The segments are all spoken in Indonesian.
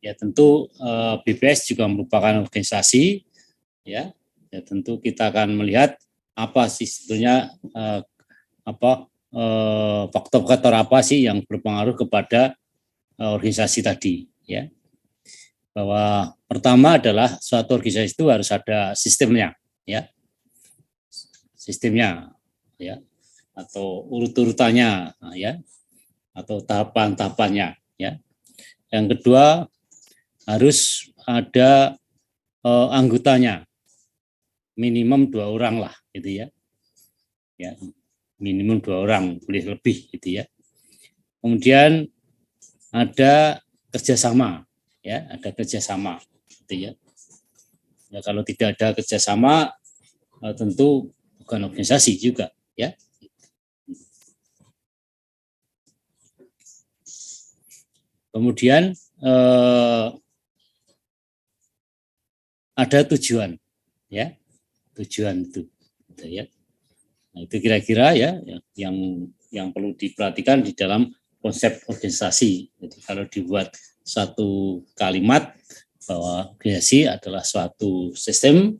Ya tentu BPS juga merupakan organisasi, ya. Ya tentu kita akan melihat apa sih sebetulnya faktor-faktor apa sih yang berpengaruh kepada organisasi tadi, ya. Bahwa pertama adalah suatu organisasi itu harus ada sistemnya, ya. Sistemnya, ya, atau urut-urutannya, ya, atau tahapan-tahapannya, ya. Yang kedua harus ada anggotanya, minimum 2 orang lah, gitu ya. Ya, minimum 2 orang, boleh lebih, gitu ya. Kemudian ada kerjasama, ya, ada kerjasama, gitu ya. Ya kalau tidak ada kerjasama, tentu bukan organisasi juga, ya. Kemudian ada tujuan, ya, tujuan itu, gitu ya. Nah, itu kira-kira ya yang perlu diperhatikan di dalam konsep organisasi. Jadi kalau dibuat satu kalimat bahwa organisasi adalah suatu sistem,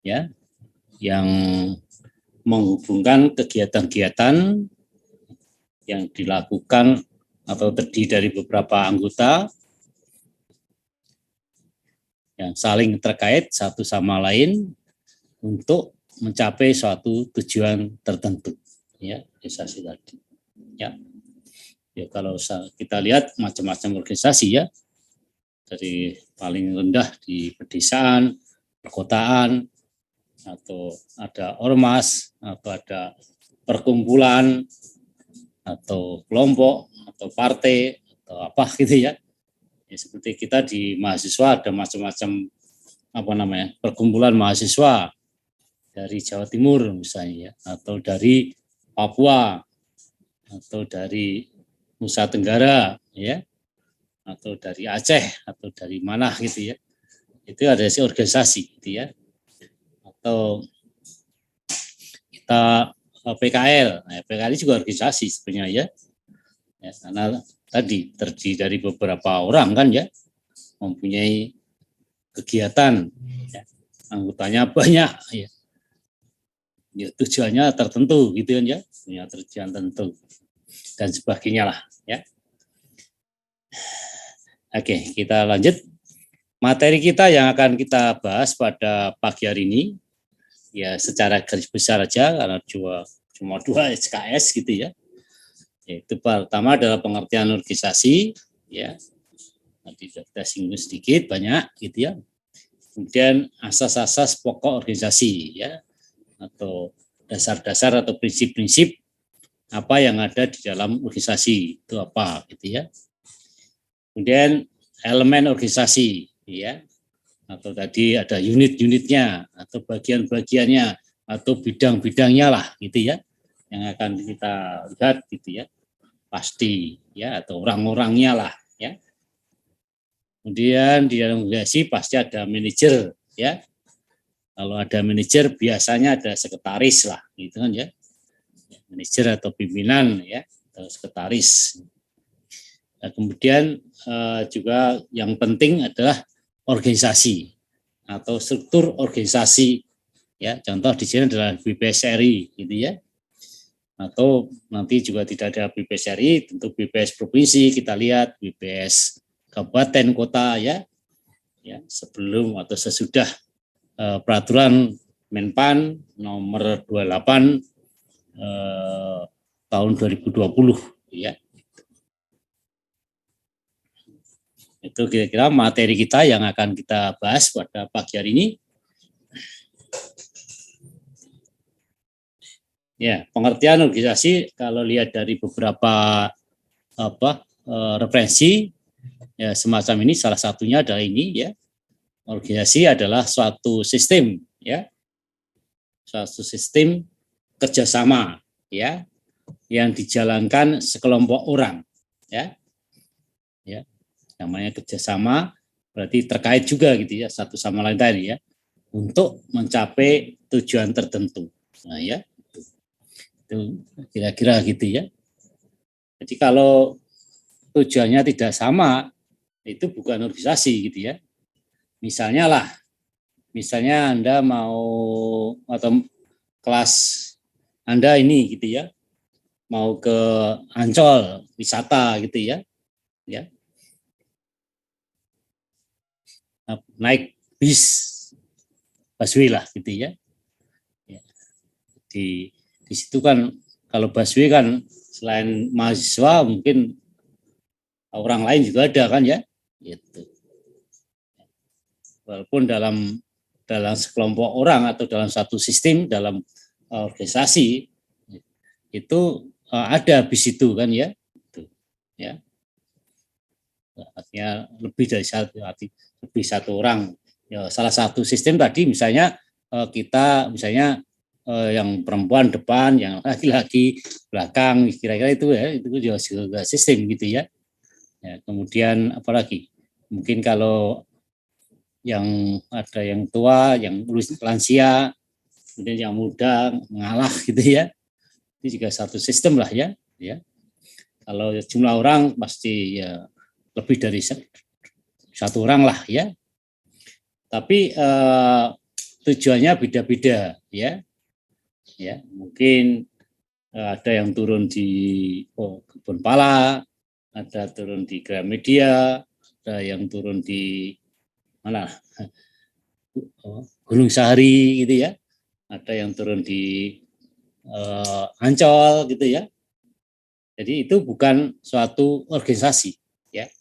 ya, yang menghubungkan kegiatan-kegiatan yang dilakukan atau terdiri dari beberapa anggota yang saling terkait satu sama lain untuk mencapai suatu tujuan tertentu, ya, organisasi tadi, ya. Ya kalau kita lihat macam-macam organisasi, ya, dari paling rendah di pedesaan, perkotaan, atau ada ormas, atau ada perkumpulan, atau kelompok, atau partai, atau apa gitu ya. Ya seperti kita di mahasiswa ada macam-macam perkumpulan mahasiswa dari Jawa Timur misalnya, ya, atau dari Papua, atau dari Nusa Tenggara, ya, atau dari Aceh, atau dari mana gitu ya. Itu ada si organisasi gitu ya. Atau kita PKL, nah, PKL juga organisasi sebenarnya, ya, karena tadi terdiri dari beberapa orang kan, ya, mempunyai kegiatan, ya, anggotanya banyak, ya. Ya, tujuannya tertentu gitu kan, ya, punya tujuan tertentu dan sebagainya lah, ya. Oke, kita lanjut. Materi kita yang akan kita bahas pada pagi hari ini, ya secara garis besar aja karena cuma 2 SKS gitu ya. Yaitu pertama adalah pengertian organisasi, ya. Nanti kita singgung sedikit banyak gitu ya. Kemudian asas-asas pokok organisasi, ya, atau dasar-dasar atau prinsip-prinsip apa yang ada di dalam organisasi itu apa gitu ya. Kemudian elemen organisasi, ya, atau tadi ada unit-unitnya atau bagian-bagiannya atau bidang-bidangnya lah gitu ya, yang akan kita lihat gitu ya, pasti ya, atau orang-orangnya lah, ya. Kemudian di dalam organisasi pasti ada manajer, ya. Kalau ada manajer biasanya ada sekretaris lah gitu kan, ya, manajer atau pimpinan, ya, atau sekretaris. Nah, kemudian juga yang penting adalah organisasi atau struktur organisasi, ya. Contoh di sini adalah BPSRI gitu ya. Atau nanti juga tidak ada BPSRI, tentu BPS provinsi kita lihat, BPS kabupaten kota, ya. Ya, sebelum atau sesudah peraturan Menpan nomor 28 tahun 2020, ya. Itu kira-kira materi kita yang akan kita bahas pada pagi hari ini. Ya, pengertian organisasi kalau lihat dari beberapa referensi, ya, semacam ini, salah satunya adalah ini, ya. Organisasi adalah suatu sistem, ya, suatu sistem kerjasama, ya, yang dijalankan sekelompok orang, ya. Ya, namanya kerjasama berarti terkait juga gitu ya, satu sama lain tadi, ya, untuk mencapai tujuan tertentu. Nah, ya, itu kira-kira gitu ya. Jadi kalau tujuannya tidak sama, itu bukan organisasi gitu ya. Misalnya Anda mau atau kelas Anda ini gitu ya, mau ke Ancol wisata gitu ya, naik bis busway lah gitu ya. Di situ kan kalau busway kan selain mahasiswa mungkin orang lain juga ada kan ya, gitu. Walaupun dalam sekelompok orang atau dalam satu sistem dalam organisasi itu ada bis itu kan ya, gitu, ya. Artinya lebih satu orang. Ya, salah satu sistem tadi misalnya kita misalnya yang perempuan depan, yang laki-laki belakang, kira-kira itu ya, itu juga sistem gitu ya. Ya, kemudian apalagi mungkin kalau yang ada yang tua, yang lansia, kemudian yang muda mengalah gitu ya, itu juga satu sistem lah ya. Kalau jumlah orang pasti ya lebih dari satu orang lah ya. Tapi tujuannya beda-beda ya. Mungkin ada yang turun di Kebun Pala, ada turun di Gramedia, ada yang turun di mana Gunung Sahari gitu ya, ada yang turun di Ancol gitu ya. Jadi itu bukan suatu organisasi ya,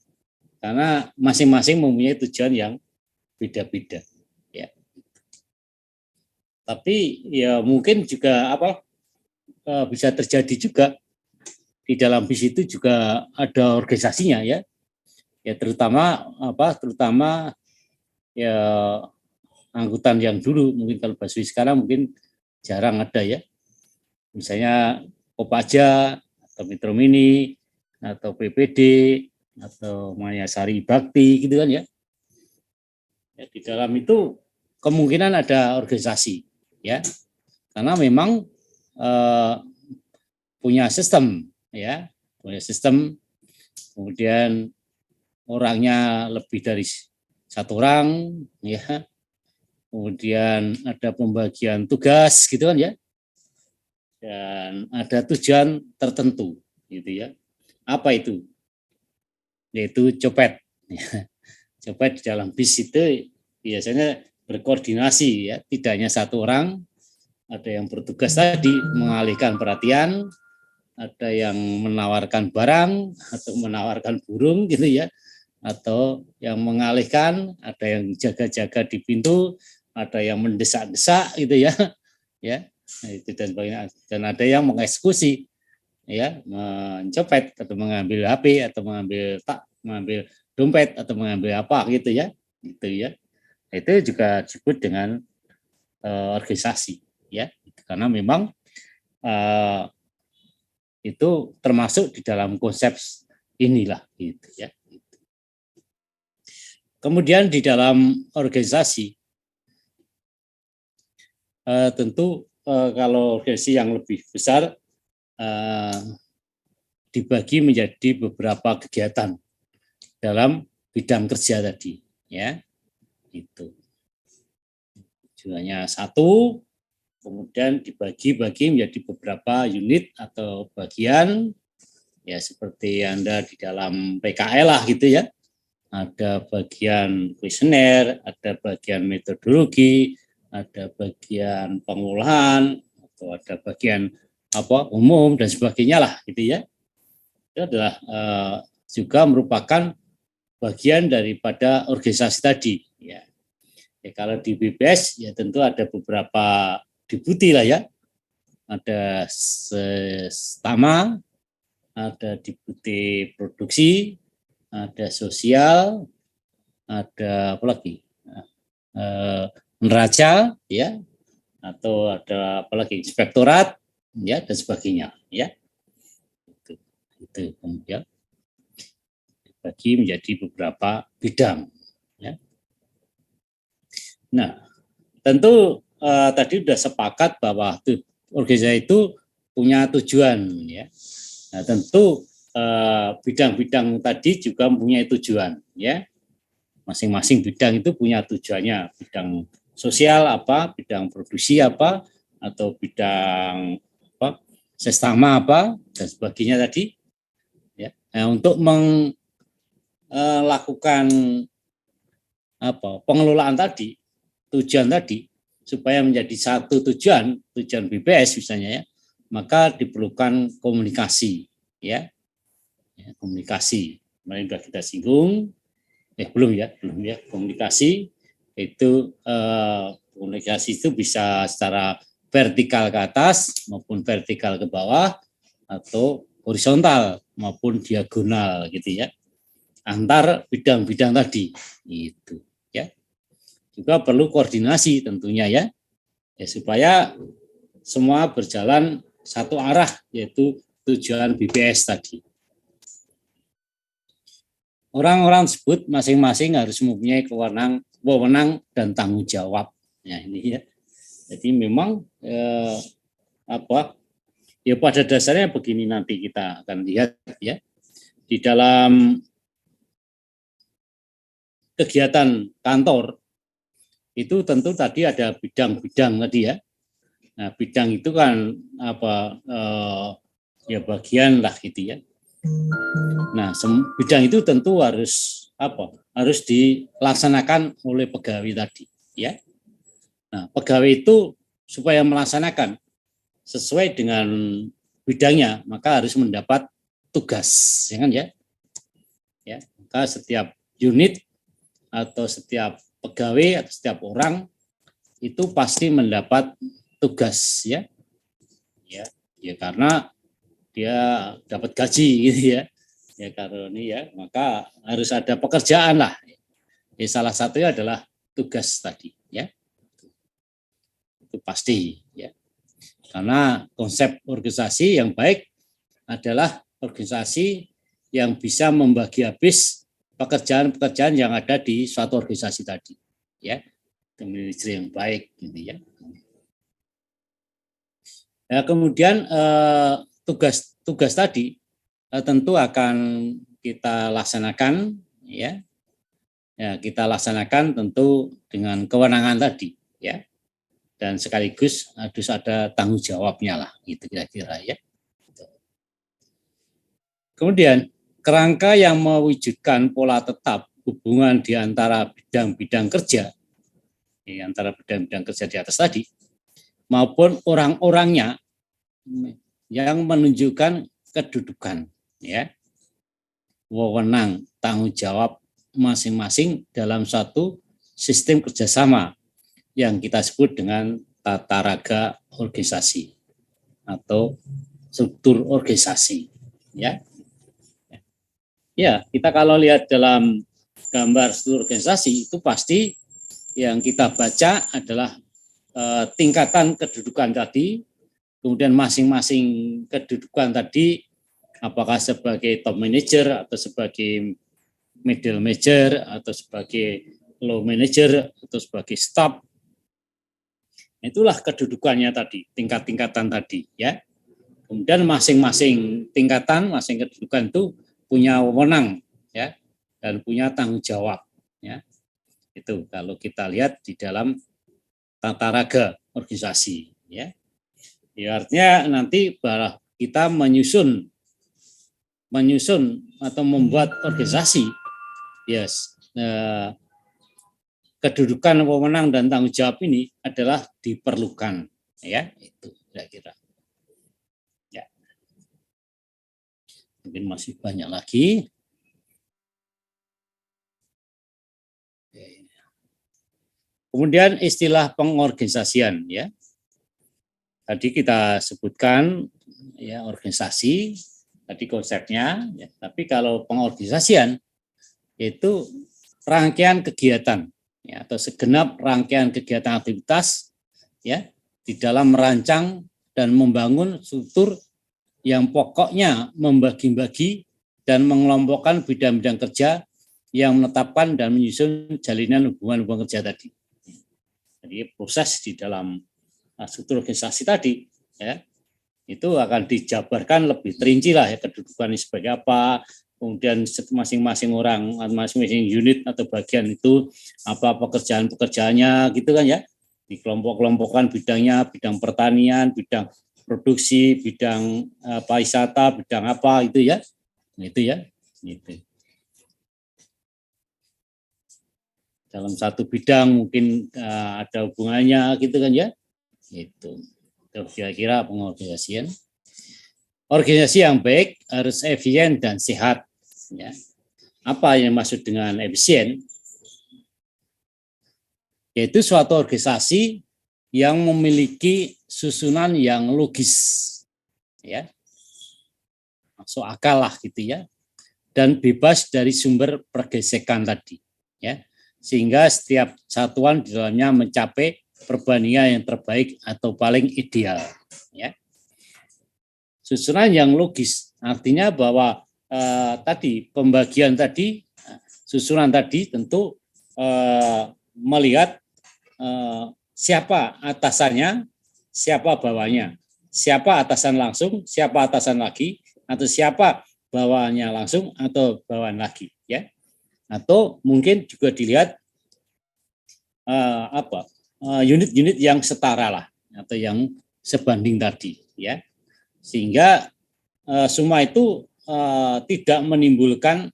karena masing-masing mempunyai tujuan yang beda-beda ya. Tapi ya mungkin juga bisa terjadi juga di dalam bis itu juga ada organisasinya ya. Ya terutama ya angkutan yang dulu, mungkin kalau busway sekarang mungkin jarang ada ya. Misalnya Kopaja atau Metro Mini atau PPD atau Mayasari Bakti gitu kan ya. Di dalam itu kemungkinan ada organisasi ya, karena memang punya sistem ya, kemudian orangnya lebih dari satu orang ya, kemudian ada pembagian tugas gitu kan ya, dan ada tujuan tertentu gitu ya. Apa itu? Yaitu copet. Copet di dalam bis itu biasanya berkoordinasi ya, tidak hanya satu orang, ada yang bertugas tadi mengalihkan perhatian, ada yang menawarkan barang atau menawarkan burung gitu ya, atau yang mengalihkan, ada yang jaga-jaga di pintu, ada yang mendesak-desak gitu ya, nah, itu dan sebagainya. Dan ada yang mengeksekusi ya, mencopet atau mengambil HP atau mengambil dompet atau mengambil apa gitu ya, itu juga disebut dengan organisasi ya, karena memang itu termasuk di dalam konsep inilah gitu ya. Kemudian di dalam organisasi tentu kalau organisasi yang lebih besar dibagi menjadi beberapa kegiatan dalam bidang kerja tadi ya, itu tujuannya satu, kemudian dibagi-bagi menjadi beberapa unit atau bagian ya, seperti Anda di dalam PKL lah gitu ya, ada bagian kuesioner, ada bagian metodologi, ada bagian pengolahan, atau ada bagian umum dan sebagainya lah gitu ya. Itu adalah juga merupakan bagian daripada organisasi tadi ya. Kalau di BPS ya tentu ada beberapa deputi lah ya, ada Stama, ada deputi produksi, ada sosial, ada apa lagi, neraca ya, atau ada apa lagi, inspektorat ya, dan sebagainya ya. Itu kemudian dibagi menjadi beberapa bidang ya. Nah, tentu tadi sudah sepakat bahwa organisasi itu punya tujuan ya. Nah, tentu bidang-bidang tadi juga mempunyai tujuan, ya. Masing-masing bidang itu punya tujuannya, bidang sosial apa, bidang produksi apa, atau bidang apa, sesama apa dan sebagainya tadi, ya. Nah, untuk melakukan pengelolaan tadi, tujuan tadi, supaya menjadi satu tujuan BPS misalnya, ya, maka diperlukan komunikasi, ya, komunikasi. Kemarin sudah kita singgung, belum ya, komunikasi itu komunikasi itu bisa secara vertikal ke atas maupun vertikal ke bawah atau horizontal maupun diagonal gitu ya, antar bidang-bidang tadi itu ya. Juga perlu koordinasi tentunya ya supaya semua berjalan satu arah, yaitu tujuan BPS tadi. Orang-orang tersebut masing-masing harus mempunyai wewenang dan tanggung jawab. Ya, ini ya. Jadi memang pada dasarnya begini, nanti kita akan lihat ya. Di dalam kegiatan kantor itu tentu tadi ada bidang-bidang tadi ya. Nah, bidang itu kan bagian lah gitu ya. Nah, bidang itu tentu harus harus dilaksanakan oleh pegawai tadi, ya. Nah, pegawai itu supaya melaksanakan sesuai dengan bidangnya, maka harus mendapat tugas, ya kan ya? Ya, maka setiap unit atau setiap pegawai atau setiap orang itu pasti mendapat tugas, ya. Ya karena dia dapat gaji gitu ya. Ya karena ini ya, maka harus ada pekerjaan lah. Ya, salah satunya adalah tugas tadi ya. Itu pasti ya. Karena konsep organisasi yang baik adalah organisasi yang bisa membagi habis pekerjaan-pekerjaan yang ada di suatu organisasi tadi ya. Manajer yang baik gitu ya. Ya kemudian tugas tadi tentu akan kita laksanakan ya. Ya, kita laksanakan tentu dengan kewenangan tadi ya. Dan sekaligus harus ada tanggung jawabnya lah gitu kira-kira ya. Kemudian kerangka yang mewujudkan pola tetap hubungan di antara bidang-bidang kerja di atas tadi maupun orang-orangnya yang menunjukkan kedudukan ya, wewenang, tanggung jawab masing-masing dalam satu sistem kerjasama yang kita sebut dengan tata raga organisasi atau struktur organisasi ya. Ya, kita kalau lihat dalam gambar struktur organisasi itu pasti yang kita baca adalah tingkatan kedudukan tadi, kemudian masing-masing kedudukan tadi apakah sebagai top manager atau sebagai middle manager atau sebagai low manager atau sebagai staff. Itulah kedudukannya tadi, tingkat-tingkatan tadi ya. Kemudian masing-masing tingkatan, masing kedudukan itu punya wewenang ya dan punya tanggung jawab ya. Itu kalau kita lihat di dalam tata raga organisasi ya. Ya artinya nanti kita menyusun atau membuat organisasi yes, kedudukan wewenang dan tanggung jawab ini adalah diperlukan ya, itu kira-kira ya. Mungkin masih banyak lagi. Kemudian istilah pengorganisasian ya. Tadi kita sebutkan ya organisasi, tadi konsepnya ya. Tapi kalau pengorganisasian itu rangkaian kegiatan ya, atau segenap rangkaian kegiatan aktivitas ya di dalam merancang dan membangun struktur yang pokoknya membagi-bagi dan mengelompokkan bidang-bidang kerja yang menetapkan dan menyusun jalinan hubungan kerja tadi. Jadi proses di dalam struktur organisasi tadi ya itu akan dijabarkan lebih terinci lah ya, kedudukannya sebagai apa, kemudian masing-masing orang, masing-masing unit atau bagian itu apa pekerjaannya gitu kan ya, dikelompok-kelompokkan bidangnya, bidang pertanian, bidang produksi, bidang pariwisata, bidang apa itu ya, gitu. Dalam satu bidang mungkin ada hubungannya gitu kan ya, itu kira-kira pengorganisasian. Organisasi yang baik harus efisien dan sehat. Ya. Apa yang maksud dengan efisien? Yaitu suatu organisasi yang memiliki susunan yang logis, ya, masuk akal lah gitu ya, dan bebas dari sumber pergesekan tadi, ya, sehingga setiap satuan di dalamnya mencapai perbandingan yang terbaik atau paling ideal, ya. Susunan yang logis artinya bahwa tadi pembagian tadi, susunan tadi tentu melihat siapa atasannya, siapa bawahnya, siapa atasan langsung, siapa atasan lagi, atau siapa bawahnya langsung atau bawahan lagi, ya. Atau mungkin juga dilihat unit-unit yang setara lah atau yang sebanding tadi, ya. Sehingga semua itu tidak menimbulkan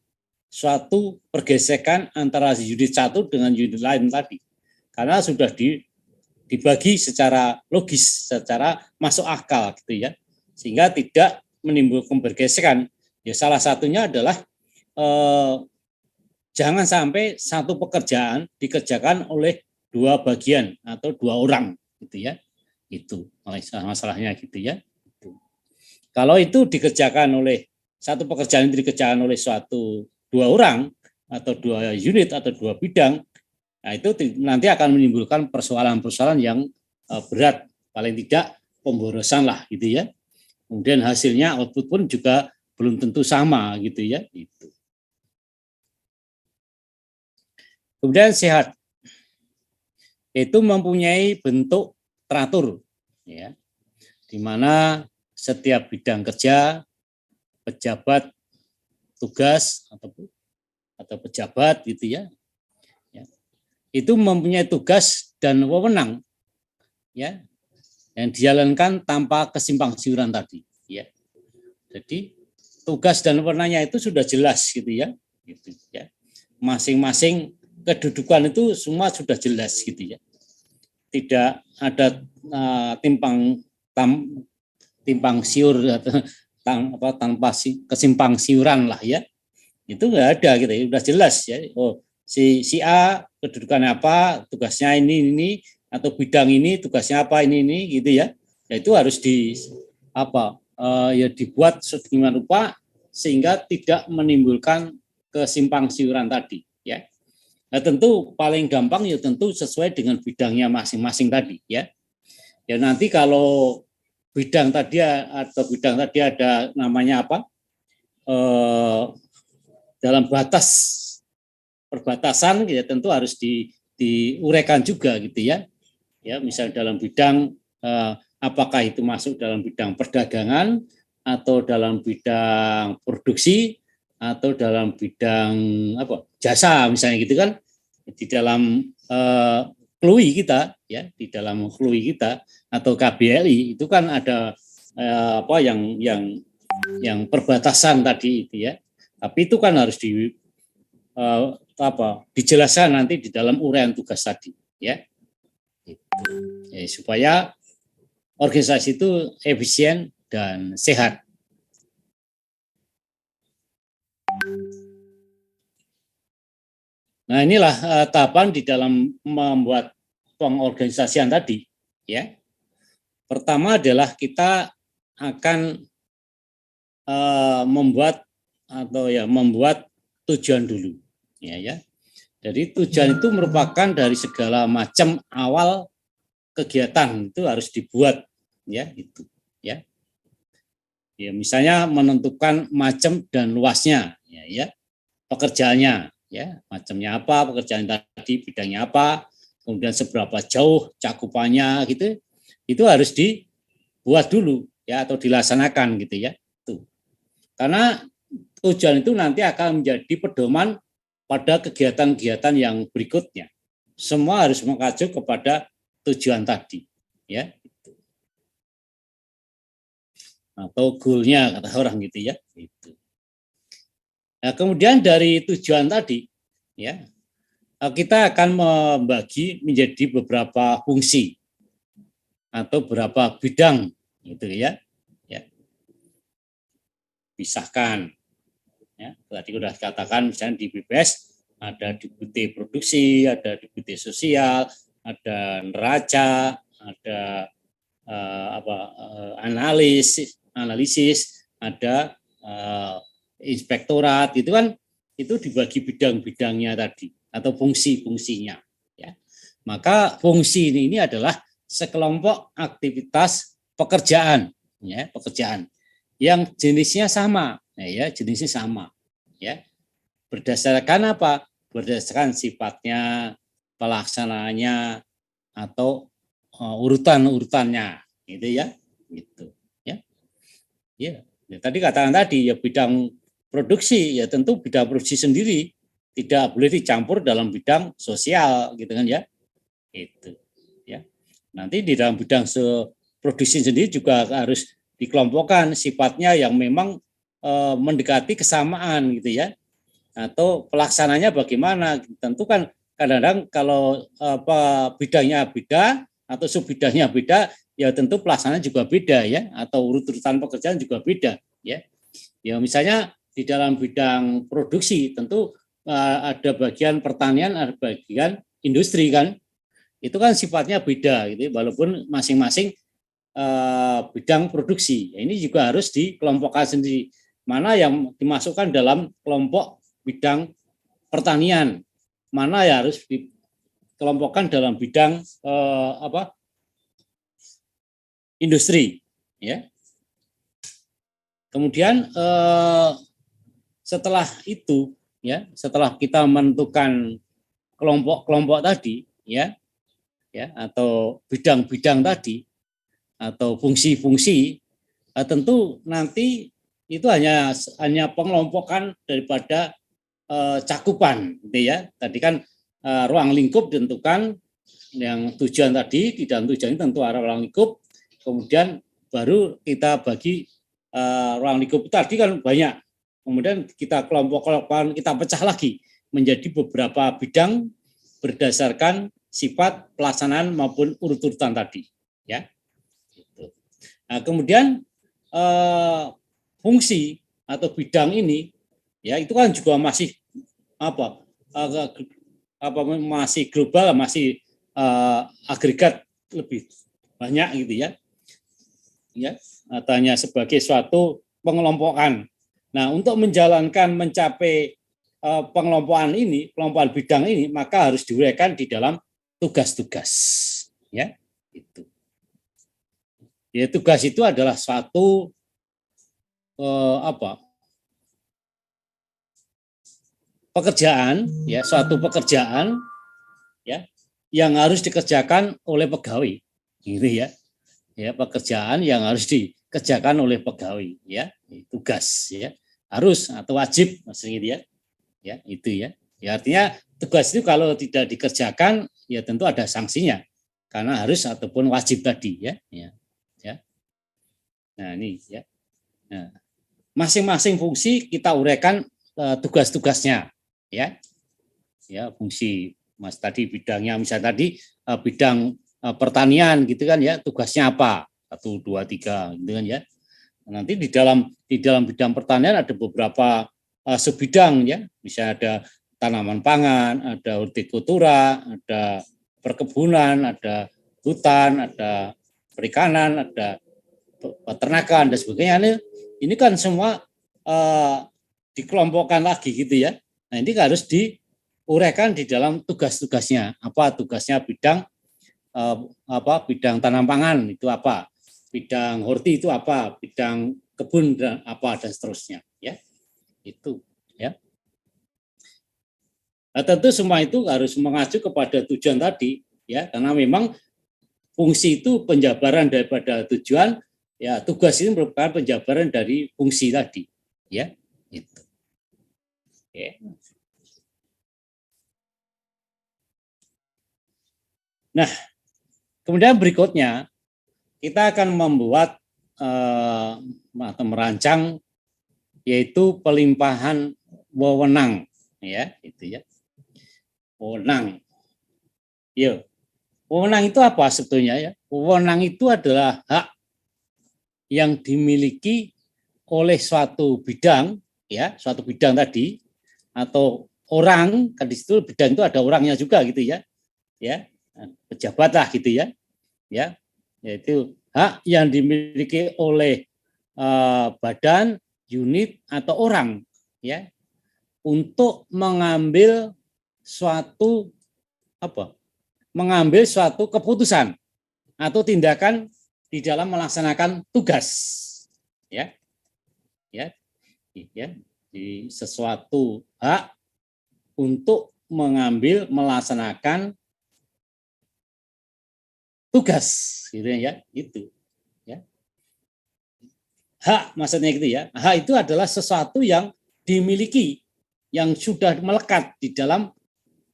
suatu pergesekan antara unit satu dengan unit lain tadi, karena sudah dibagi secara logis, secara masuk akal gitu ya, sehingga tidak menimbulkan pergesekan. Ya salah satunya adalah jangan sampai satu pekerjaan dikerjakan oleh dua bagian atau dua orang gitu ya, itu masalahnya gitu ya. Kalau itu dikerjakan oleh satu pekerjaan itu dikerjakan oleh dua orang atau dua unit atau dua bidang, nah itu nanti akan menimbulkan persoalan-persoalan yang berat, paling tidak pemborosan lah gitu ya. Kemudian hasilnya output pun juga belum tentu sama gitu ya. Gitu. Kemudian sehat, itu mempunyai bentuk teratur, ya, di mana setiap bidang kerja, pejabat tugas atau pejabat gitu ya, itu mempunyai tugas dan wewenang, ya, yang dijalankan tanpa kesimpang siuran tadi, ya. Jadi tugas dan wewenangnya itu sudah jelas gitu ya, masing-masing kedudukan itu semua sudah jelas gitu ya, tidak ada timpang siur atau tanpa kesimpang siuran lah ya, itu nggak ada gitu ya, udah jelas ya. Oh, si A kedudukannya apa, tugasnya ini atau bidang ini tugasnya apa ini gitu ya. Ya itu harus dibuat sedemikian rupa sehingga tidak menimbulkan kesimpang siuran tadi ya. Nah, tentu paling gampang ya tentu sesuai dengan bidangnya masing-masing tadi ya. Ya nanti kalau bidang tadi ada namanya apa? Dalam batas perbatasan gitu, tentu harus diuraikan juga gitu ya. Ya, misal dalam bidang apakah itu masuk dalam bidang perdagangan atau dalam bidang produksi atau dalam bidang jasa misalnya gitu kan. Di dalam KLUI kita ya, di dalam KLUI kita atau KBLI itu kan ada yang perbatasan tadi itu ya. Tapi itu kan harus dijelaskan nanti di dalam uraian tugas tadi ya. Supaya organisasi itu efisien dan sehat. Nah, inilah tahapan di dalam membuat pengorganisasian tadi ya. Pertama adalah kita akan membuat tujuan dulu ya. Jadi tujuan itu merupakan dari segala macam awal kegiatan itu harus dibuat ya, itu ya. Ya misalnya menentukan macam dan luasnya ya pekerjaannya ya, macamnya apa, pekerjaan tadi bidangnya apa, kemudian seberapa jauh cakupannya gitu, itu harus dibuat dulu ya atau dilaksanakan gitu ya. Tuh. Karena tujuan itu nanti akan menjadi pedoman pada kegiatan-kegiatan yang berikutnya. Semua harus mengacu kepada tujuan tadi, ya. Atau goalnya kata orang gitu ya. Gitu. Nah, kemudian dari tujuan tadi, ya, kita akan membagi menjadi beberapa fungsi atau beberapa bidang, gitu ya. Ya. Pisahkan. Ya, tadi sudah katakan misalnya di BPS ada deputi produksi, ada deputi sosial, ada neraca, ada analisis, ada inspektorat, itu kan itu dibagi bidang-bidangnya tadi atau fungsi-fungsinya. Ya. Maka fungsi ini adalah sekelompok aktivitas pekerjaan, ya, pekerjaan yang jenisnya sama, ya, jenisnya sama, ya. Berdasarkan apa? Berdasarkan sifatnya, pelaksanaannya, atau urutan-urutannya, gitu ya, gitu, ya. Ya, tadi katakan tadi ya bidang produksi ya tentu bidang produksi sendiri tidak boleh dicampur dalam bidang sosial, gitu kan ya, itu, ya. Nanti di dalam bidang produksi sendiri juga harus dikelompokkan sifatnya yang memang mendekati kesamaan gitu ya, atau pelaksananya bagaimana. Tentu kan kadang-kadang kalau bidangnya beda atau sub bidangnya beda, ya tentu pelaksanaan juga beda ya, atau urut-urutan pekerjaan juga beda ya. Ya misalnya di dalam bidang produksi tentu ada bagian pertanian, ada bagian industri kan. Itu kan sifatnya beda gitu, walaupun masing-masing bidang produksi. Ya, ini juga harus dikelompokkan sendiri. Mana yang dimasukkan dalam kelompok bidang pertanian, mana ya harus dikelompokkan dalam bidang industri, ya. Kemudian setelah itu, ya, setelah kita menentukan kelompok-kelompok tadi, ya, atau bidang-bidang tadi, atau fungsi-fungsi, tentu nanti itu hanya pengelompokan daripada cakupan, gitu ya. Tadi kan ruang lingkup ditentukan yang tujuan tadi, di dalam tujuan ini tentu arah ruang lingkup, kemudian baru kita bagi ruang lingkup tadi kan banyak, kemudian kita kelompok-kelompokkan, kita pecah lagi menjadi beberapa bidang berdasarkan sifat pelaksanaan maupun urut-urutan tadi, ya. Nah, kemudian fungsi atau bidang ini, ya itu kan juga masih masih global, masih agregat lebih banyak gitu ya, hanya sebagai suatu pengelompokan. Nah, untuk mencapai pengelompokan ini, pengelompokan bidang ini, maka harus diuraikan di dalam tugas-tugas, ya, itu. Ya, tugas itu adalah suatu pekerjaan, ya, suatu pekerjaan, ya, yang harus dikerjakan oleh pegawai, gitu ya. Ya, pekerjaan yang harus dikerjakan oleh pegawai, ya, tugas, ya, harus atau wajib maksudnya gitu ya. Ya, itu ya. Ya, artinya tugas itu kalau tidak dikerjakan, ya tentu ada sanksinya, karena harus ataupun wajib tadi, ya. Ya. Nah, ini ya. Nah, masing-masing fungsi kita uraikan tugas-tugasnya, ya. Ya, fungsi Mas tadi bidangnya misalnya tadi bidang pertanian gitu kan ya, tugasnya apa? 1 2 3 gitu kan ya. Nanti di dalam bidang pertanian ada beberapa subbidang ya, bisa ada tanaman pangan, ada hortikultura, ada perkebunan, ada hutan, ada perikanan, ada peternakan dan sebagainya. Ini kan semua dikelompokkan lagi gitu ya. Nah, ini harus diuraikan di dalam tugas-tugasnya. Apa tugasnya bidang bidang tanam pangan itu apa? Bidang horti itu apa? Bidang kebun dan apa dan seterusnya, ya. Itu, ya. Nah, tentu semua itu harus mengacu kepada tujuan tadi, ya, karena memang fungsi itu penjabaran daripada tujuan, Ya, tugas ini merupakan penjabaran dari fungsi tadi, ya. Itu. Oke. Nah, kemudian berikutnya kita akan membuat atau merancang yaitu pelimpahan wewenang, ya, itu ya. Wewenang. Yo, wewenang itu apa sebetulnya ya? Wewenang itu adalah hak yang dimiliki oleh suatu bidang, ya, suatu bidang tadi atau orang, kan di situ bidang itu ada orangnya juga gitu ya. Ya, pejabat lah gitu ya. Ya, yaitu hak yang dimiliki oleh badan, unit atau orang ya untuk mengambil suatu mengambil suatu keputusan atau tindakan di dalam melaksanakan tugas ya ya di sesuatu hak untuk mengambil melaksanakan tugas gitu ya itu ya hak maksudnya gitu ya hak itu adalah sesuatu yang dimiliki yang sudah melekat di dalam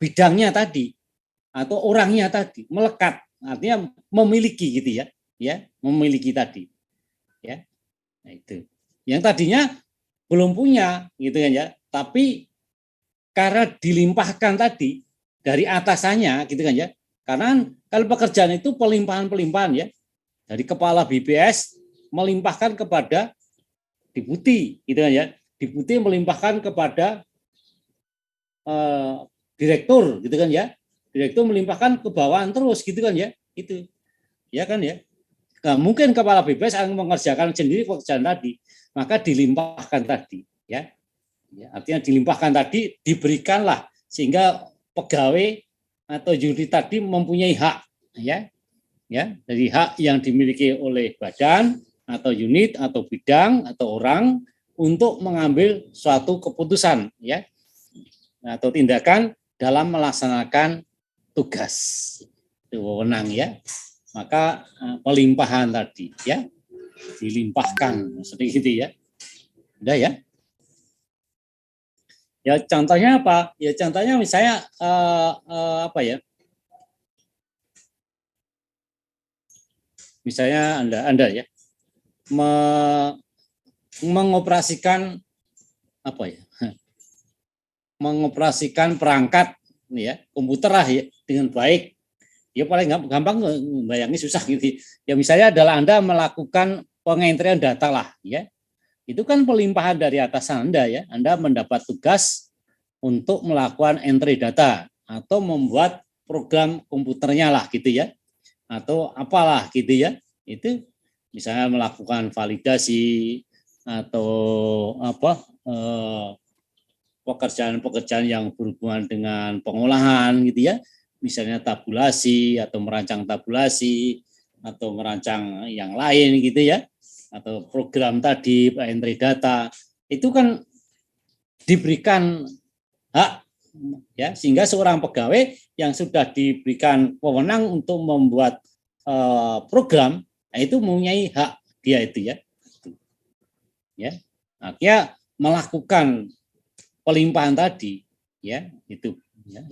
bidangnya tadi atau orangnya tadi melekat artinya memiliki gitu ya memiliki tadi ya nah, itu yang tadinya belum punya gitu kan ya tapi karena dilimpahkan tadi dari atasannya gitu kan ya karena kalau pekerjaan itu pelimpahan ya dari kepala BPS melimpahkan kepada Deputi gitu kan ya Deputi melimpahkan kepada direktur gitu kan ya direktur melimpahkan ke bawahan terus gitu kan ya itu ya kan ya nah, mungkin kepala BPS akan mengerjakan sendiri pekerjaan tadi maka dilimpahkan tadi ya artinya dilimpahkan tadi diberikanlah sehingga pegawai atau unit tadi mempunyai hak ya dari hak yang dimiliki oleh badan atau unit atau bidang atau orang untuk mengambil suatu keputusan ya atau tindakan dalam melaksanakan tugas wewenang ya maka pelimpahan tadi ya dilimpahkan seperti itu ya udah ya ya contohnya apa ya contohnya misalnya apa ya misalnya anda ya mengoperasikan apa ya mengoperasikan perangkat ya komputer lah ya dengan baik ya paling gampang bayangin susah gitu ya misalnya adalah Anda melakukan pengentrian data lah ya itu kan pelimpahan dari atasan Anda ya Anda mendapat tugas untuk melakukan entry data atau membuat program komputernya lah gitu ya atau apalah gitu ya itu misalnya melakukan validasi atau apa pekerjaan-pekerjaan yang berhubungan dengan pengolahan gitu ya misalnya tabulasi atau merancang tabulasi atau merancang yang lain gitu ya atau program tadi entry data itu kan diberikan hak ya sehingga seorang pegawai yang sudah diberikan wewenang untuk membuat program itu mempunyai hak dia itu ya akhirnya melakukan pelimpahan tadi ya itu ya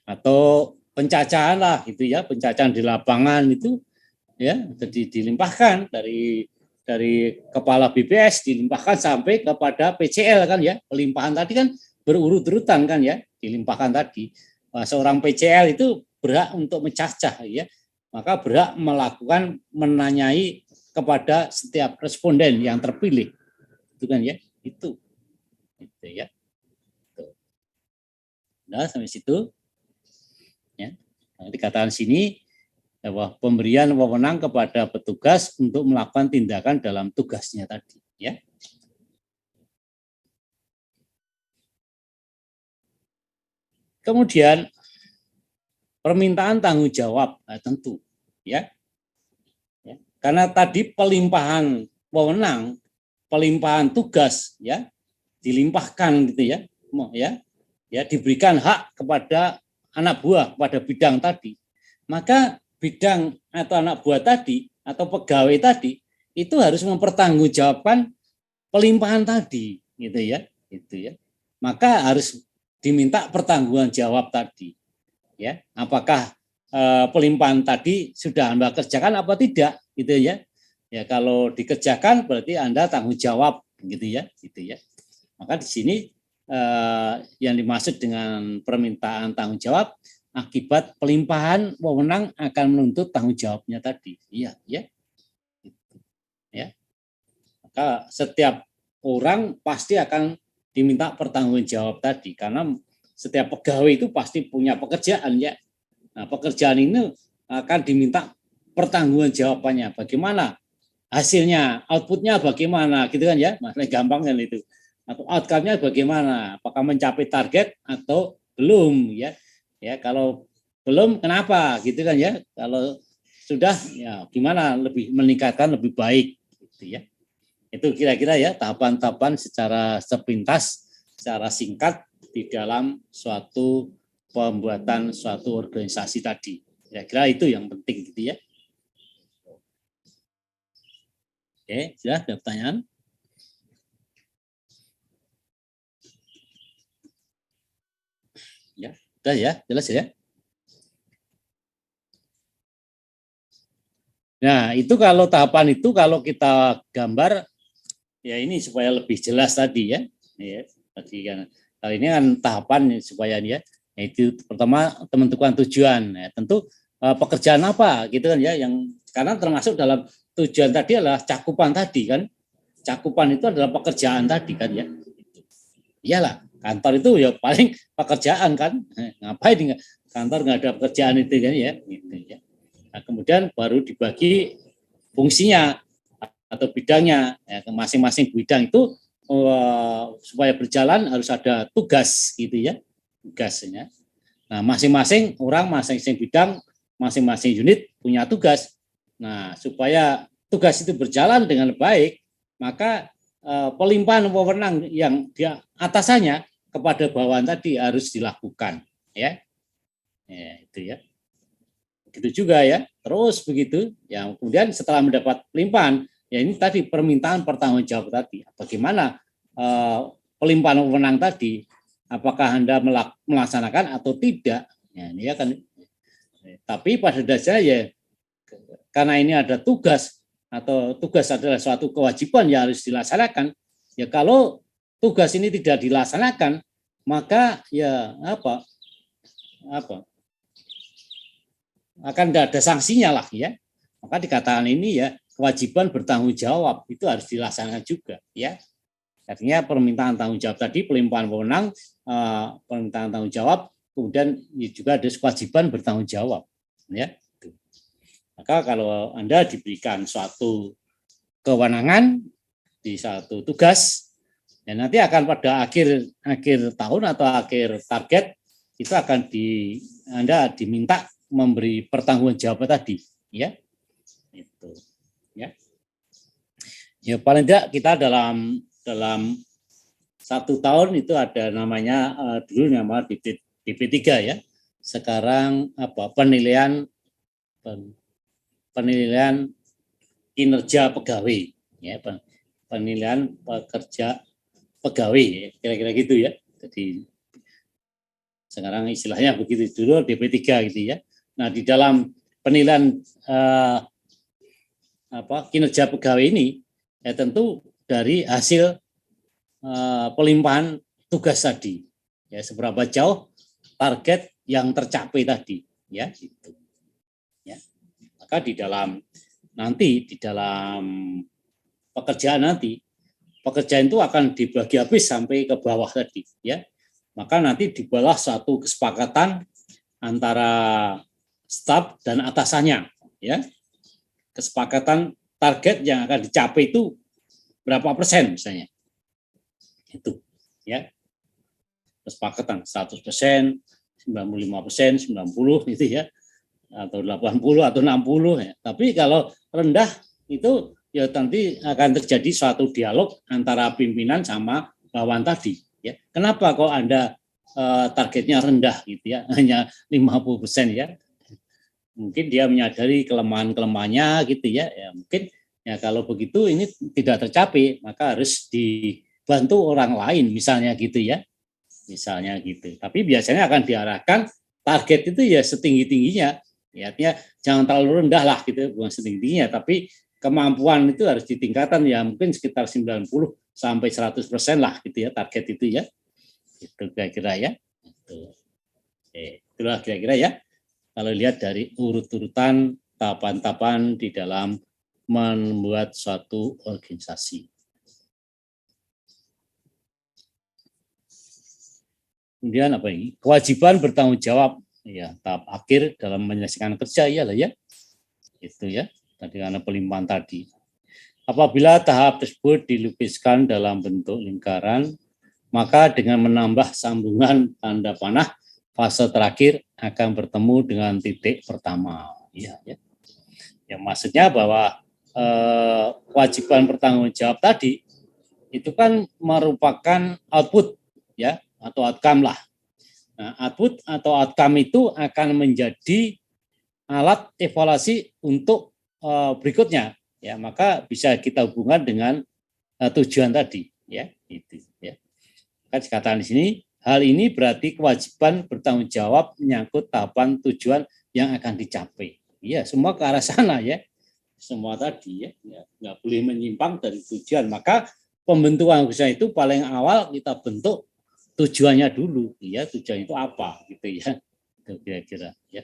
atau pencacahan lah gitu ya pencacahan di lapangan itu ya jadi dilimpahkan dari kepala BPS dilimpahkan sampai kepada PCL kan ya pelimpahan tadi kan berurut-urutan kan ya dilimpahkan tadi seorang PCL itu berhak untuk mencacah ya maka berhak melakukan menanyai kepada setiap responden yang terpilih itu kan ya itu ya nah sampai situ ya nah, dikatakan sini bahwa pemberian wewenang kepada petugas untuk melakukan tindakan dalam tugasnya tadi ya kemudian permintaan tanggung jawab tentu ya karena tadi pelimpahan wewenang pelimpahan tugas ya dilimpahkan gitu ya diberikan hak kepada anak buah pada bidang tadi maka bidang atau anak buah tadi atau pegawai tadi itu harus mempertanggungjawabkan pelimpahan tadi, gitu ya. Maka harus diminta pertanggungan jawab tadi, ya. Apakah pelimpahan tadi sudah Anda kerjakan apa tidak, gitu ya. Ya kalau dikerjakan berarti Anda tanggung jawab, gitu ya. Maka di sini yang dimaksud dengan permintaan tanggung jawab akibat pelimpahan wewenang akan menuntut tanggung jawabnya tadi. Iya, ya. Ya. Maka setiap orang pasti akan diminta pertanggungjawab tadi karena setiap pegawai itu pasti punya pekerjaan ya. Nah, pekerjaan ini akan diminta pertanggungjawabannya bagaimana hasilnya, outputnya bagaimana gitu kan ya. Mas gampang kan itu. Atau outcome-nya bagaimana? Apakah mencapai target atau belum ya? Ya, kalau belum kenapa gitu kan ya. Kalau sudah ya gimana lebih meningkatkan lebih baik gitu ya. Itu kira-kira ya tahapan-tahapan secara sepintas, secara singkat di dalam suatu pembuatan suatu organisasi tadi. Kira-kira itu yang penting gitu ya. Oke, sudah ada pertanyaan? Ya, sudah ya, jelas ya. Nah, itu kalau tahapan itu kalau kita gambar ya ini supaya lebih jelas tadi ya. Ya, tadi kan kali ini kan tahapan supaya ya itu pertama menentukan tujuan. Ya, tentu pekerjaan apa gitu kan ya yang karena termasuk dalam tujuan tadi adalah cakupan tadi kan. Cakupan itu adalah pekerjaan tadi kan ya. Iyalah, kantor itu ya paling pekerjaan kan. Ngapain kantor nggak ada pekerjaan itu kan ya gitu ya. Nah, kemudian baru dibagi fungsinya atau bidangnya ya, ke masing-masing bidang itu supaya berjalan harus ada tugas gitu ya tugasnya. Nah masing-masing orang masing-masing bidang masing-masing unit punya tugas. Nah supaya tugas itu berjalan dengan baik maka pelimpahan wewenang yang di atasannya kepada bawahan tadi harus dilakukan ya, ya itu ya. Begitu juga ya, terus begitu. Ya, kemudian setelah mendapat pelimpahan, ya ini tadi permintaan pertanggungjawab tadi. Bagaimana pelimpahan wewenang tadi? Apakah Anda melaksanakan atau tidak? Ya, ini akan. Tapi pada dasarnya ya, karena ini ada tugas atau tugas adalah suatu kewajiban yang harus dilaksanakan. Ya kalau tugas ini tidak dilaksanakan, maka ya apa akan ada sanksinya lah ya. Maka dikatakan ini ya kewajiban bertanggung jawab itu harus dilaksanakan juga ya. Artinya permintaan tanggung jawab tadi pelimpahan wewenang, permintaan tanggung jawab, kemudian juga ada kewajiban bertanggung jawab ya. Maka kalau Anda diberikan suatu kewenangan di satu tugas, ya nanti akan pada akhir tahun atau akhir target itu akan Anda diminta memberi pertanggungjawaban tadi ya itu ya ya paling tidak kita dalam 1 tahun itu ada namanya dulu nama DP3 ya sekarang penilaian kinerja pegawai ya penilaian pekerja pegawai ya, kira-kira gitu ya. Jadi sekarang istilahnya begitu dulu DP3 gitu ya. Nah, di dalam penilaian kinerja pegawai ini ya tentu dari hasil pelimpahan tugas tadi. Ya, seberapa jauh target yang tercapai tadi ya itu. Ya. Maka di dalam pekerjaan itu akan dibagi habis sampai ke bawah tadi ya. Maka nanti dibuatlah suatu kesepakatan antara staf dan atasannya ya. Kesepakatan target yang akan dicapai itu berapa persen misalnya. Itu ya. Kesepakatan 100%, 95%, 90 gitu ya. Atau 80 atau 60 ya. Tapi kalau rendah itu ya nanti akan terjadi suatu dialog antara pimpinan sama bawahan tadi ya. Kenapa kok Anda targetnya rendah gitu ya, hanya 50% ya. mungkin dia menyadari kelemahan-kelemahannya gitu ya. Ya mungkin ya kalau begitu ini tidak tercapai, maka harus dibantu orang lain misalnya gitu ya. Misalnya gitu. Tapi biasanya akan diarahkan target itu ya setinggi-tingginya. Ya, artinya jangan terlalu rendah lah gitu, bukan setinggi-tingginya, tapi kemampuan itu harus ditingkatkan ya mungkin sekitar 90 sampai 100% lah gitu ya target itu ya. Itu kira-kira ya. Itulah kira-kira ya. Kalau lihat dari urut-urutan tahapan-tahapan di dalam membuat suatu organisasi. Kemudian apa ini? Kewajiban bertanggung jawab. Ya, tahap akhir dalam menyelesaikan kerja iyalah ya. Itu ya. Tadi karena pelimpahan tadi. Apabila tahap tersebut dilukiskan dalam bentuk lingkaran, maka dengan menambah sambungan tanda panah, fase terakhir akan bertemu dengan titik pertama. Ya, ya. Yang maksudnya bahwa kewajiban bertanggung jawab tadi itu kan merupakan output ya atau outcome lah. Nah, output atau outcome itu akan menjadi alat evaluasi untuk berikutnya. Ya, maka bisa kita hubungkan dengan tujuan tadi, ya, itu, ya. Kan dikatakan di sini, hal ini berarti kewajiban bertanggung jawab menyangkut tahapan tujuan yang akan dicapai. Ya, semua ke arah sana ya, semua tadi ya, nggak boleh menyimpang dari tujuan. Maka pembentukan usaha itu paling awal kita bentuk tujuannya dulu, ya, tujuan itu apa, gitu ya, itu kira-kira ya.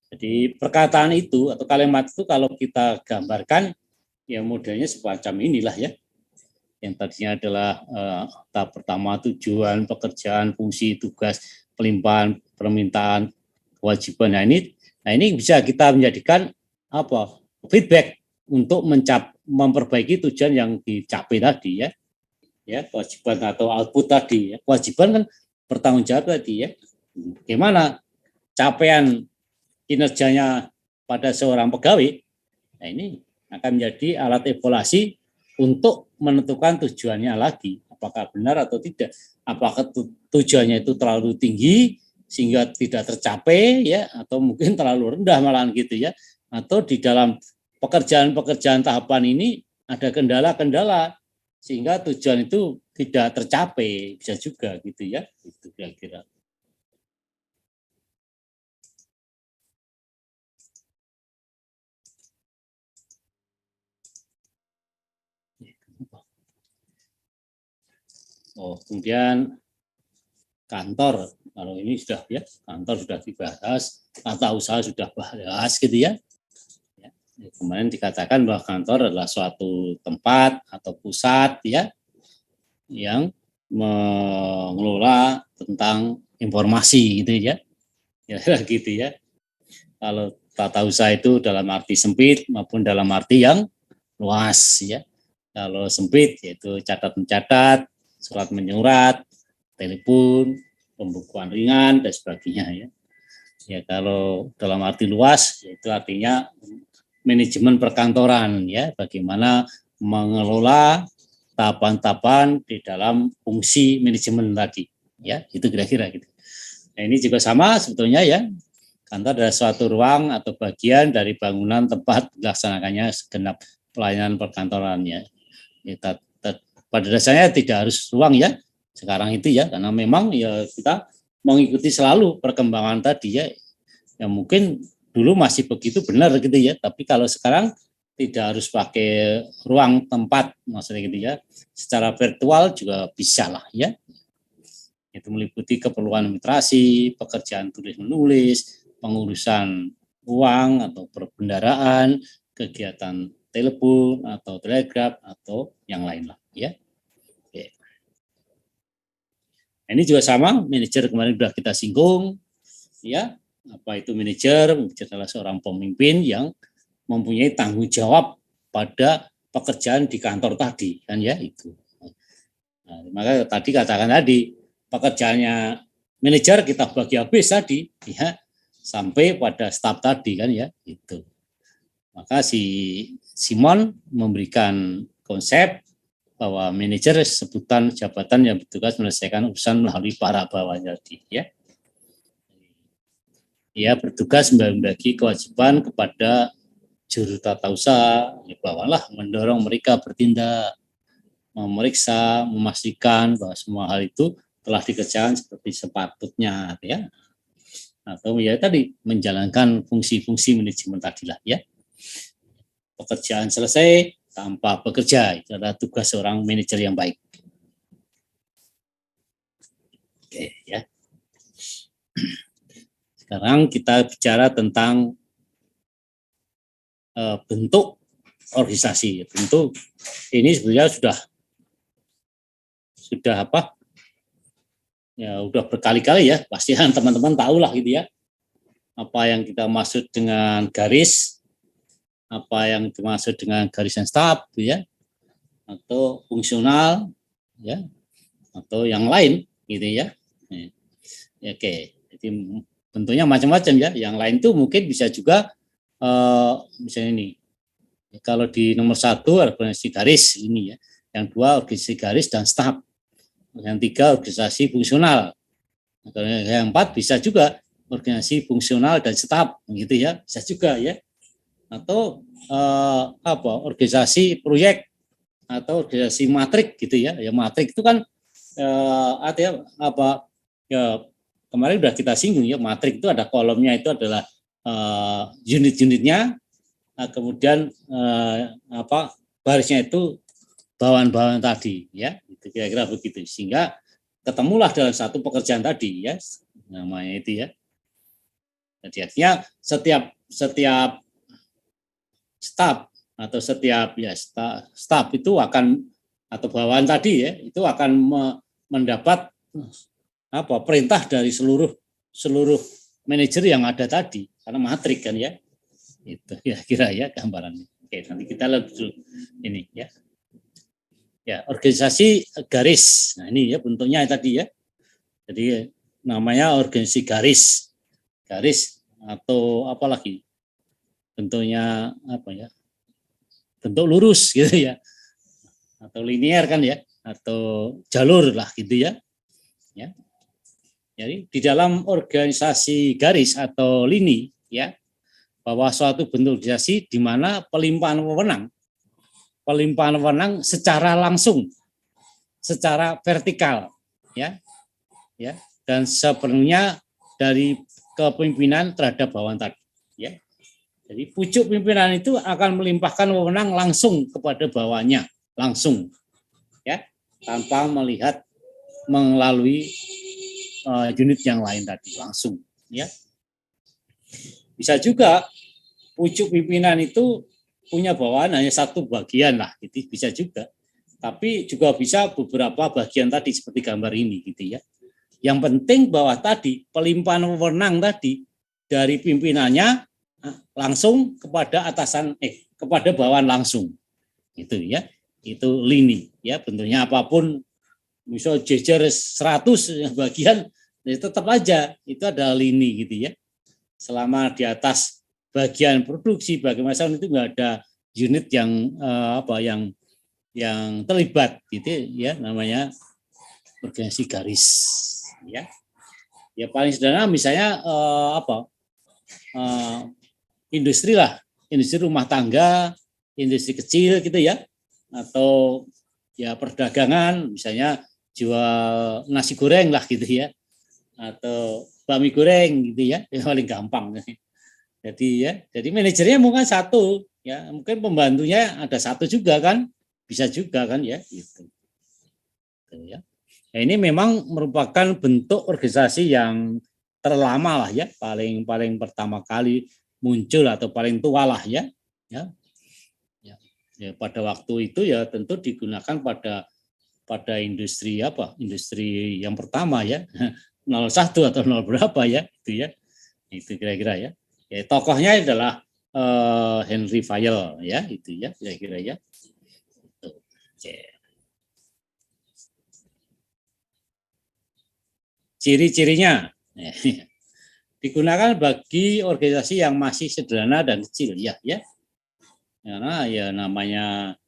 Jadi perkataan itu atau kalimat itu kalau kita gambarkan ya modelnya semacam inilah ya. Yang tadinya adalah tahap pertama tujuan, pekerjaan, fungsi, tugas, pelimpahan, permintaan, kewajiban. Nah ini bisa kita menjadikan apa? Feedback untuk memperbaiki tujuan yang dicapai tadi ya. Ya, kewajiban atau output tadi ya. Kewajiban kan bertanggung jawab tadi ya. Gimana capaian kinerjanya pada seorang pegawai, nah ini akan menjadi alat evaluasi untuk menentukan tujuannya lagi, apakah benar atau tidak, apakah tujuannya itu terlalu tinggi sehingga tidak tercapai ya, atau mungkin terlalu rendah malahan gitu ya, atau di dalam pekerjaan-pekerjaan tahapan ini ada kendala-kendala sehingga tujuan itu tidak tercapai, bisa juga gitu ya, itu kira-kira. Oh, kemudian kantor, kalau ini sudah ya, kantor sudah dibahas, tata usaha sudah bahas gitu ya. Kemarin dikatakan bahwa kantor adalah suatu tempat atau pusat ya yang mengelola tentang informasi gitu ya. Ya gitu ya. Kalau tata usaha itu dalam arti sempit maupun dalam arti yang luas ya. Kalau sempit yaitu catat-mencatat, surat menyurat, telepon, pembukuan ringan dan sebagainya ya. Ya kalau dalam arti luas yaitu artinya manajemen perkantoran ya, bagaimana mengelola tahapan-tahapan di dalam fungsi manajemen tadi ya, itu kira-kira gitu. Nah, ini juga sama sebetulnya ya. Kantor adalah suatu ruang atau bagian dari bangunan tempat dilaksanakannya segenap pelayanan perkantorannya. Ya, pada dasarnya tidak harus ruang ya sekarang itu ya, karena memang ya kita mengikuti selalu perkembangan tadi ya, yang mungkin dulu masih begitu benar gitu ya, tapi kalau sekarang tidak harus pakai ruang tempat maksudnya gitu ya, secara virtual juga bisa lah ya. Itu meliputi keperluan administrasi, pekerjaan tulis menulis, pengurusan uang atau perbendaraan, kegiatan telepon atau telegraf atau yang lain lah ya. Oke. Ini juga sama, manajer kemarin sudah kita singgung ya. Apa itu manajer? Manajer adalah seorang pemimpin yang mempunyai tanggung jawab pada pekerjaan di kantor tadi kan ya itu. Nah, maka tadi katakan tadi pekerjaannya manajer kita bagi habis tadi ya sampai pada staf tadi kan ya itu. Maka si Simon memberikan konsep bahwa manajer sebutan jabatan yang bertugas menyelesaikan urusan melalui para bawahnya tadi ya. ya bertugas membagi kewajiban kepada juru tata usaha, ya bawalah mendorong mereka bertindak, memeriksa, memastikan bahwa semua hal itu telah dikerjakan seperti sepatutnya, ya. Atau ya tadi menjalankan fungsi-fungsi manajemen tadi lah, ya. Pekerjaan selesai tanpa bekerja, itu adalah tugas seorang manajer yang baik. Oke, ya. Sekarang kita bicara tentang bentuk organisasi. Bentuk ini sebenarnya sudah apa? Ya udah berkali-kali ya, pasti teman-teman tahu lah gitu ya. Apa yang kita maksud dengan garis, apa yang dimaksud dengan garis and stop, gitu ya, atau fungsional, ya, atau yang lain, gitu ya. Oke, jadi bentuknya macam-macam ya. Yang lain itu mungkin bisa juga misalnya ini. Kalau di nomor 1 organisasi garis ini ya, yang 2 organisasi garis dan staf, yang 3 organisasi fungsional, yang 4 bisa juga organisasi fungsional dan staf, gitu ya, bisa juga ya, atau organisasi proyek atau organisasi matrik gitu ya. Ya matrik itu kan artinya apa ya, kemarin udah kita singgung ya, matrik itu ada kolomnya, itu adalah unit-unitnya, kemudian barisnya itu bawaan-bawaan tadi ya, itu kira-kira begitu, sehingga ketemulah dalam satu pekerjaan tadi ya, namanya itu ya. Jadi artinya setiap staf atau setiap ya staf itu akan, atau bawaan tadi ya, itu akan mendapat perintah dari seluruh manajer yang ada tadi, karena matrik kan ya. Itu kira-kira ya gambarannya. Oke, nanti kita lihat dulu ini ya. Ya, organisasi garis. Nah, ini ya bentuknya tadi ya. Jadi namanya organisasi garis. Garis atau apa lagi? Bentuknya apa ya? Bentuk lurus gitu ya. Atau linear kan ya, atau jalur lah gitu ya. Ya. Jadi di dalam organisasi garis atau lini ya, bahwa suatu bentuk organisasi di mana pelimpahan wewenang secara langsung, secara vertikal, ya, dan sepenuhnya dari kepemimpinan terhadap bawahan tadi, ya. Jadi pucuk pimpinan itu akan melimpahkan wewenang langsung kepada bawahannya, langsung, ya, tanpa melihat melalui unit yang lain tadi, langsung, ya. Bisa juga pucuk pimpinan itu punya bawahan hanya satu bagian lah, gitu, bisa juga. Tapi juga bisa beberapa bagian tadi seperti gambar ini, gitu ya. Yang penting bahwa tadi pelimpahan wewenang tadi dari pimpinannya langsung kepada atasan, kepada bawahan langsung, gitu ya. Itu lini, ya, bentuknya apapun, misal jejer 100 bagian, ya tetap aja itu adalah lini, gitu ya. Selama di atas bagian produksi, bagaimana itu nggak ada unit yang yang terlibat, gitu ya, namanya organisasi garis, ya. Ya paling sederhana misalnya industri lah, industri rumah tangga, industri kecil gitu ya, atau ya perdagangan, misalnya jual nasi goreng lah gitu ya, atau bakmi goreng gitu ya, yang paling gampang. Jadi manajernya mungkin satu, ya, mungkin pembantunya ada satu juga kan, bisa juga kan ya, gitu. Ya. Nah, ini memang merupakan bentuk organisasi yang terlama lah ya, paling pertama kali muncul atau paling tua lah ya. Ya. Ya, pada waktu itu ya tentu digunakan pada industri industri yang pertama ya, 01 atau 0 berapa ya, itu ya. Itu kira-kira ya. Ya, tokohnya adalah Henry Fayol ya, itu ya kira-kira ya. Ciri-cirinya digunakan bagi organisasi yang masih sederhana dan kecil ya, karena ya namanya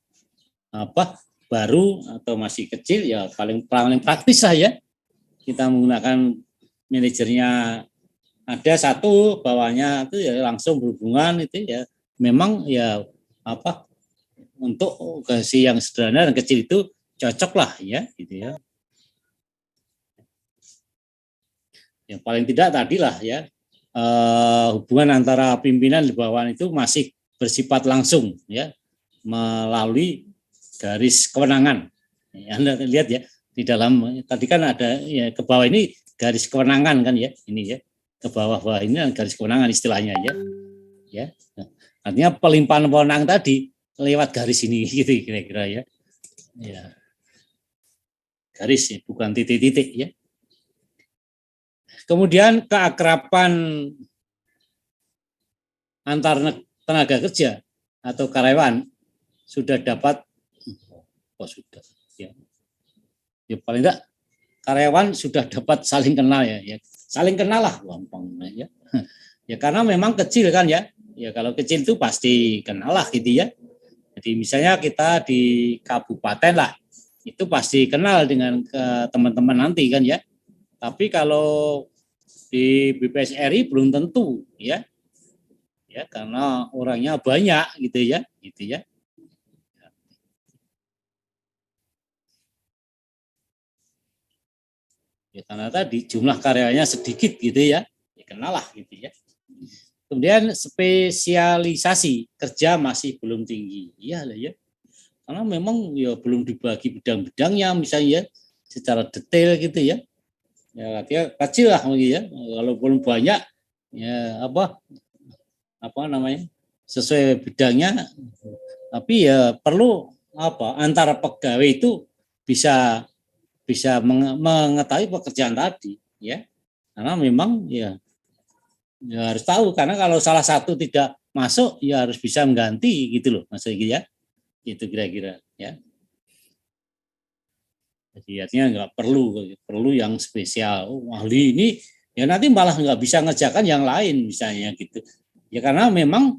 baru atau masih kecil ya paling praktis lah ya, kita menggunakan manajernya ada satu bawahnya itu ya langsung berhubungan itu ya memang ya apa untuk si yang sederhana dan kecil itu cocok lah ya gitu ya. Yang paling tidak tadi lah ya hubungan antara pimpinan dan bawahan itu masih bersifat langsung ya melalui garis kewenangan. Ya, Anda lihat ya di dalam tadi kan ada ya ke bawah ini garis kewenangan kan ya ini ya ke bawah ini garis kewenangan istilahnya ya ya artinya pelimpahan wewenang tadi lewat garis ini gitu kira-kira ya ya garis ya bukan titik-titik ya. Kemudian keakraban antar tenaga kerja atau karyawan sudah dapat sudah ya paling enggak karyawan sudah dapat saling kenal ya saling kenal lah gampang ya ya karena memang kecil kan ya kalau kecil itu pasti kenal lah gitu ya. Jadi misalnya kita di kabupaten lah itu pasti kenal dengan teman-teman nanti kan ya, tapi kalau di BPSRI belum tentu ya karena orangnya banyak gitu ya ya karena tadi jumlah karyawannya sedikit gitu ya kenal lah gitu ya. Kemudian spesialisasi kerja masih belum tinggi iya lah ya karena memang ya belum dibagi bidang-bidangnya misalnya secara detail gitu ya artinya kecil lah ya kalau belum banyak ya apa namanya sesuai bidangnya tapi ya perlu antara pegawai itu bisa mengetahui pekerjaan tadi ya karena memang ya harus tahu karena kalau salah satu tidak masuk ya harus bisa mengganti gitu loh Mas Egy ya itu kira-kira ya jadi artinya nggak perlu yang spesial ahli ini ya nanti malah nggak bisa ngerjakan yang lain misalnya gitu ya karena memang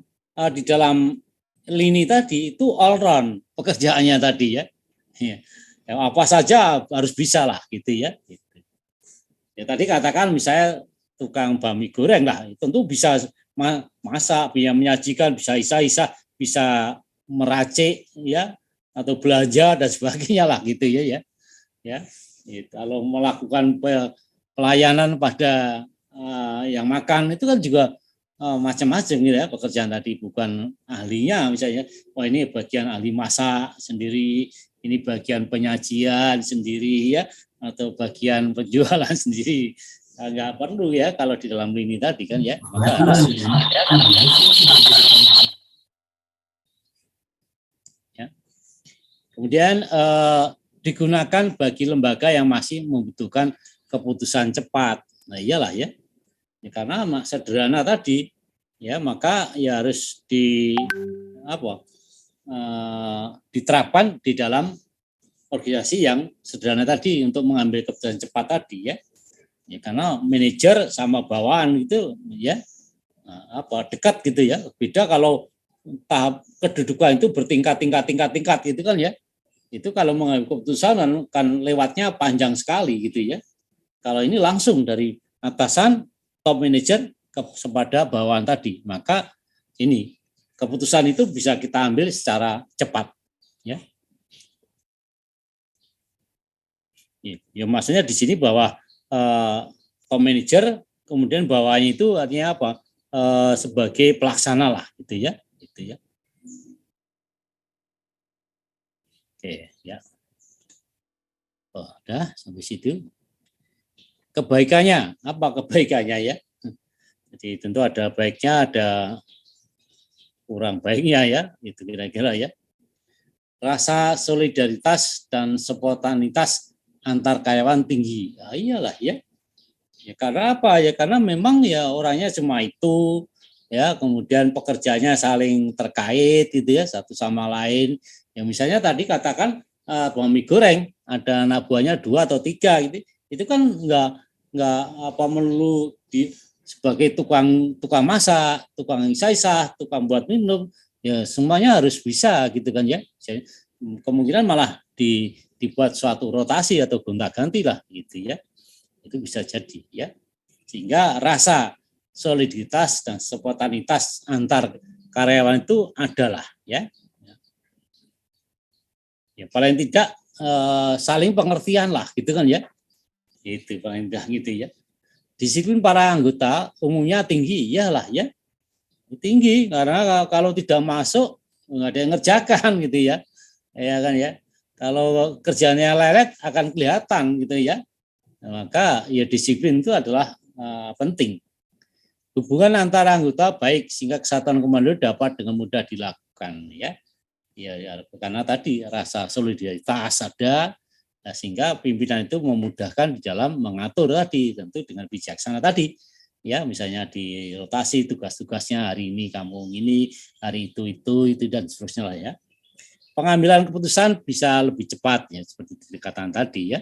di dalam lini tadi itu all round pekerjaannya tadi ya apa saja harus bisa lah gitu ya ya tadi katakan misalnya tukang bami goreng lah tentu bisa masak bisa menyajikan bisa isa-isa bisa meracik ya atau belanja dan sebagainya lah gitu ya kalau melakukan pelayanan pada yang makan itu kan juga macam-macam gitu ya pekerjaan tadi bukan ahlinya misalnya ini bagian ahli masak sendiri ini bagian penyajian sendiri ya atau bagian penjualan sendiri nggak perlu ya kalau di dalam lini tadi kan ya kemudian digunakan bagi lembaga yang masih membutuhkan keputusan cepat nah iyalah ya karena sederhana tadi ya maka ya harus diterapkan di dalam organisasi yang sederhana tadi untuk mengambil keputusan cepat tadi ya karena manajer sama bawahan itu ya dekat gitu ya beda kalau tahap kedudukan itu bertingkat gitu kan ya itu kalau mengambil keputusan kan lewatnya panjang sekali gitu ya kalau ini langsung dari atasan top manager kepada bawahan tadi maka ini keputusan itu bisa kita ambil secara cepat ya maksudnya di sini bahwa top manager kemudian bawahannya itu artinya apa sebagai pelaksana lah gitu ya oke ya udah sampai situ kebaikannya apa kebaikannya ya jadi tentu ada baiknya ada kurang baiknya ya itu kira-kira ya rasa solidaritas dan spontanitas antar karyawan tinggi iyalah ya karena apa ya karena memang ya orangnya cuma itu ya kemudian pekerjaannya saling terkait gitu ya satu sama lain ya misalnya tadi katakan bami goreng ada anak buahnya 2 atau 3 gitu itu kan nggak melulu sebagai tukang masak tukang isa-isa tukang buat minum ya semuanya harus bisa gitu kan ya kemungkinan malah dibuat suatu rotasi atau gonta-ganti lah gitu ya itu bisa jadi ya sehingga rasa soliditas dan spontanitas antar karyawan itu adalah ya. Ya paling tidak saling pengertian lah gitu kan ya. Itu paling tidak gitu ya. Disiplin para anggota umumnya tinggi, iyalah ya. Tinggi karena kalau tidak masuk nggak ada yang ngerjakan gitu ya. Ya kan ya. Kalau kerjanya lelet akan kelihatan gitu ya. Nah, maka ya disiplin itu adalah penting. Hubungan antara anggota baik sehingga kesatuan komando dapat dengan mudah dilakukan ya. Ya, karena tadi rasa solidaritas ada, nah, sehingga pimpinan itu memudahkan di dalam mengatur tadi, tentu dengan bijaksana tadi. Ya, misalnya di rotasi tugas-tugasnya hari ini kamu ini, hari itu dan seterusnya lah ya. Pengambilan keputusan bisa lebih cepat ya seperti dikatakan tadi ya.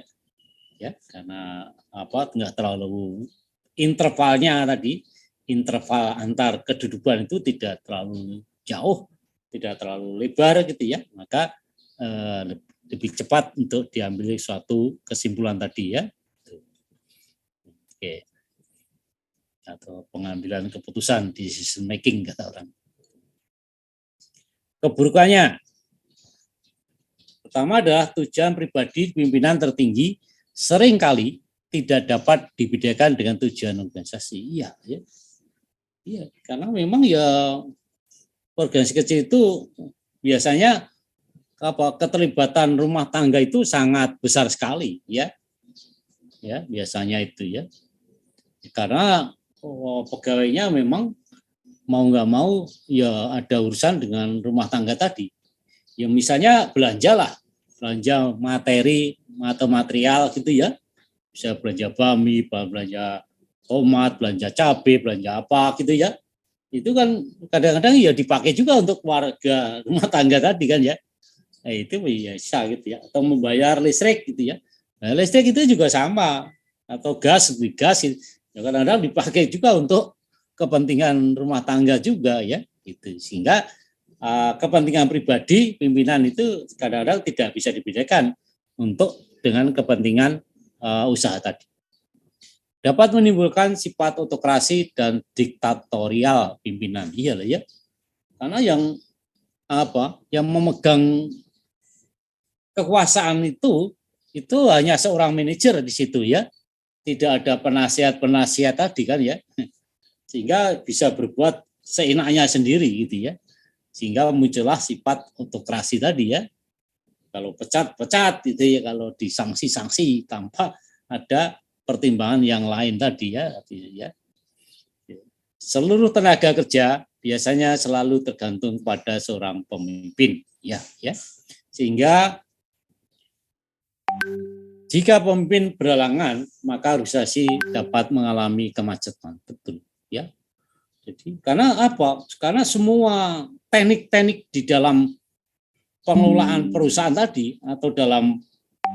Ya, karena enggak terlalu intervalnya tadi, interval antar kedudukan itu tidak terlalu jauh, tidak terlalu lebar gitu ya, maka lebih cepat untuk diambil suatu kesimpulan tadi ya. Oke. Atau pengambilan keputusan, decision making kata orang. Keburukannya, pertama adalah tujuan pribadi pimpinan tertinggi seringkali tidak dapat dibedakan dengan tujuan organisasi. Iya, ya. Iya, karena memang ya organisasi kecil itu biasanya keterlibatan rumah tangga itu sangat besar sekali ya. Ya, biasanya itu ya. Karena pegawainya memang mau nggak mau ya ada urusan dengan rumah tangga tadi. Ya misalnya belanja materi atau material gitu ya. Bisa belanja bami, belanja tomat, belanja cabai, belanja apa gitu ya. Itu kan kadang-kadang ya dipakai juga untuk warga rumah tangga tadi kan ya. Nah, itu bisa gitu ya. Atau membayar listrik gitu ya. Nah, listrik itu juga sama. Atau gas gitu. Ya, kadang-kadang dipakai juga untuk kepentingan rumah tangga juga ya. Gitu. Sehingga kepentingan pribadi pimpinan itu kadang-kadang tidak bisa dibedakan untuk dengan kepentingan usaha tadi. Dapat menimbulkan sifat autokrasi dan diktatorial pimpinan. Iyalah ya. Karena yang memegang kekuasaan itu hanya seorang manajer di situ ya. Tidak ada penasihat tadi kan ya. Sehingga bisa berbuat seenaknya sendiri gitu ya. Sehingga muncullah sifat autokrasi tadi ya. Kalau pecat gitu ya, kalau disanksi tanpa ada pertimbangan yang lain tadi ya. Seluruh tenaga kerja biasanya selalu tergantung pada seorang pemimpin ya. Sehingga jika pemimpin berhalangan maka organisasi dapat mengalami kemacetan, betul ya. Jadi karena apa? Karena semua teknik-teknik di dalam pengelolaan perusahaan tadi atau dalam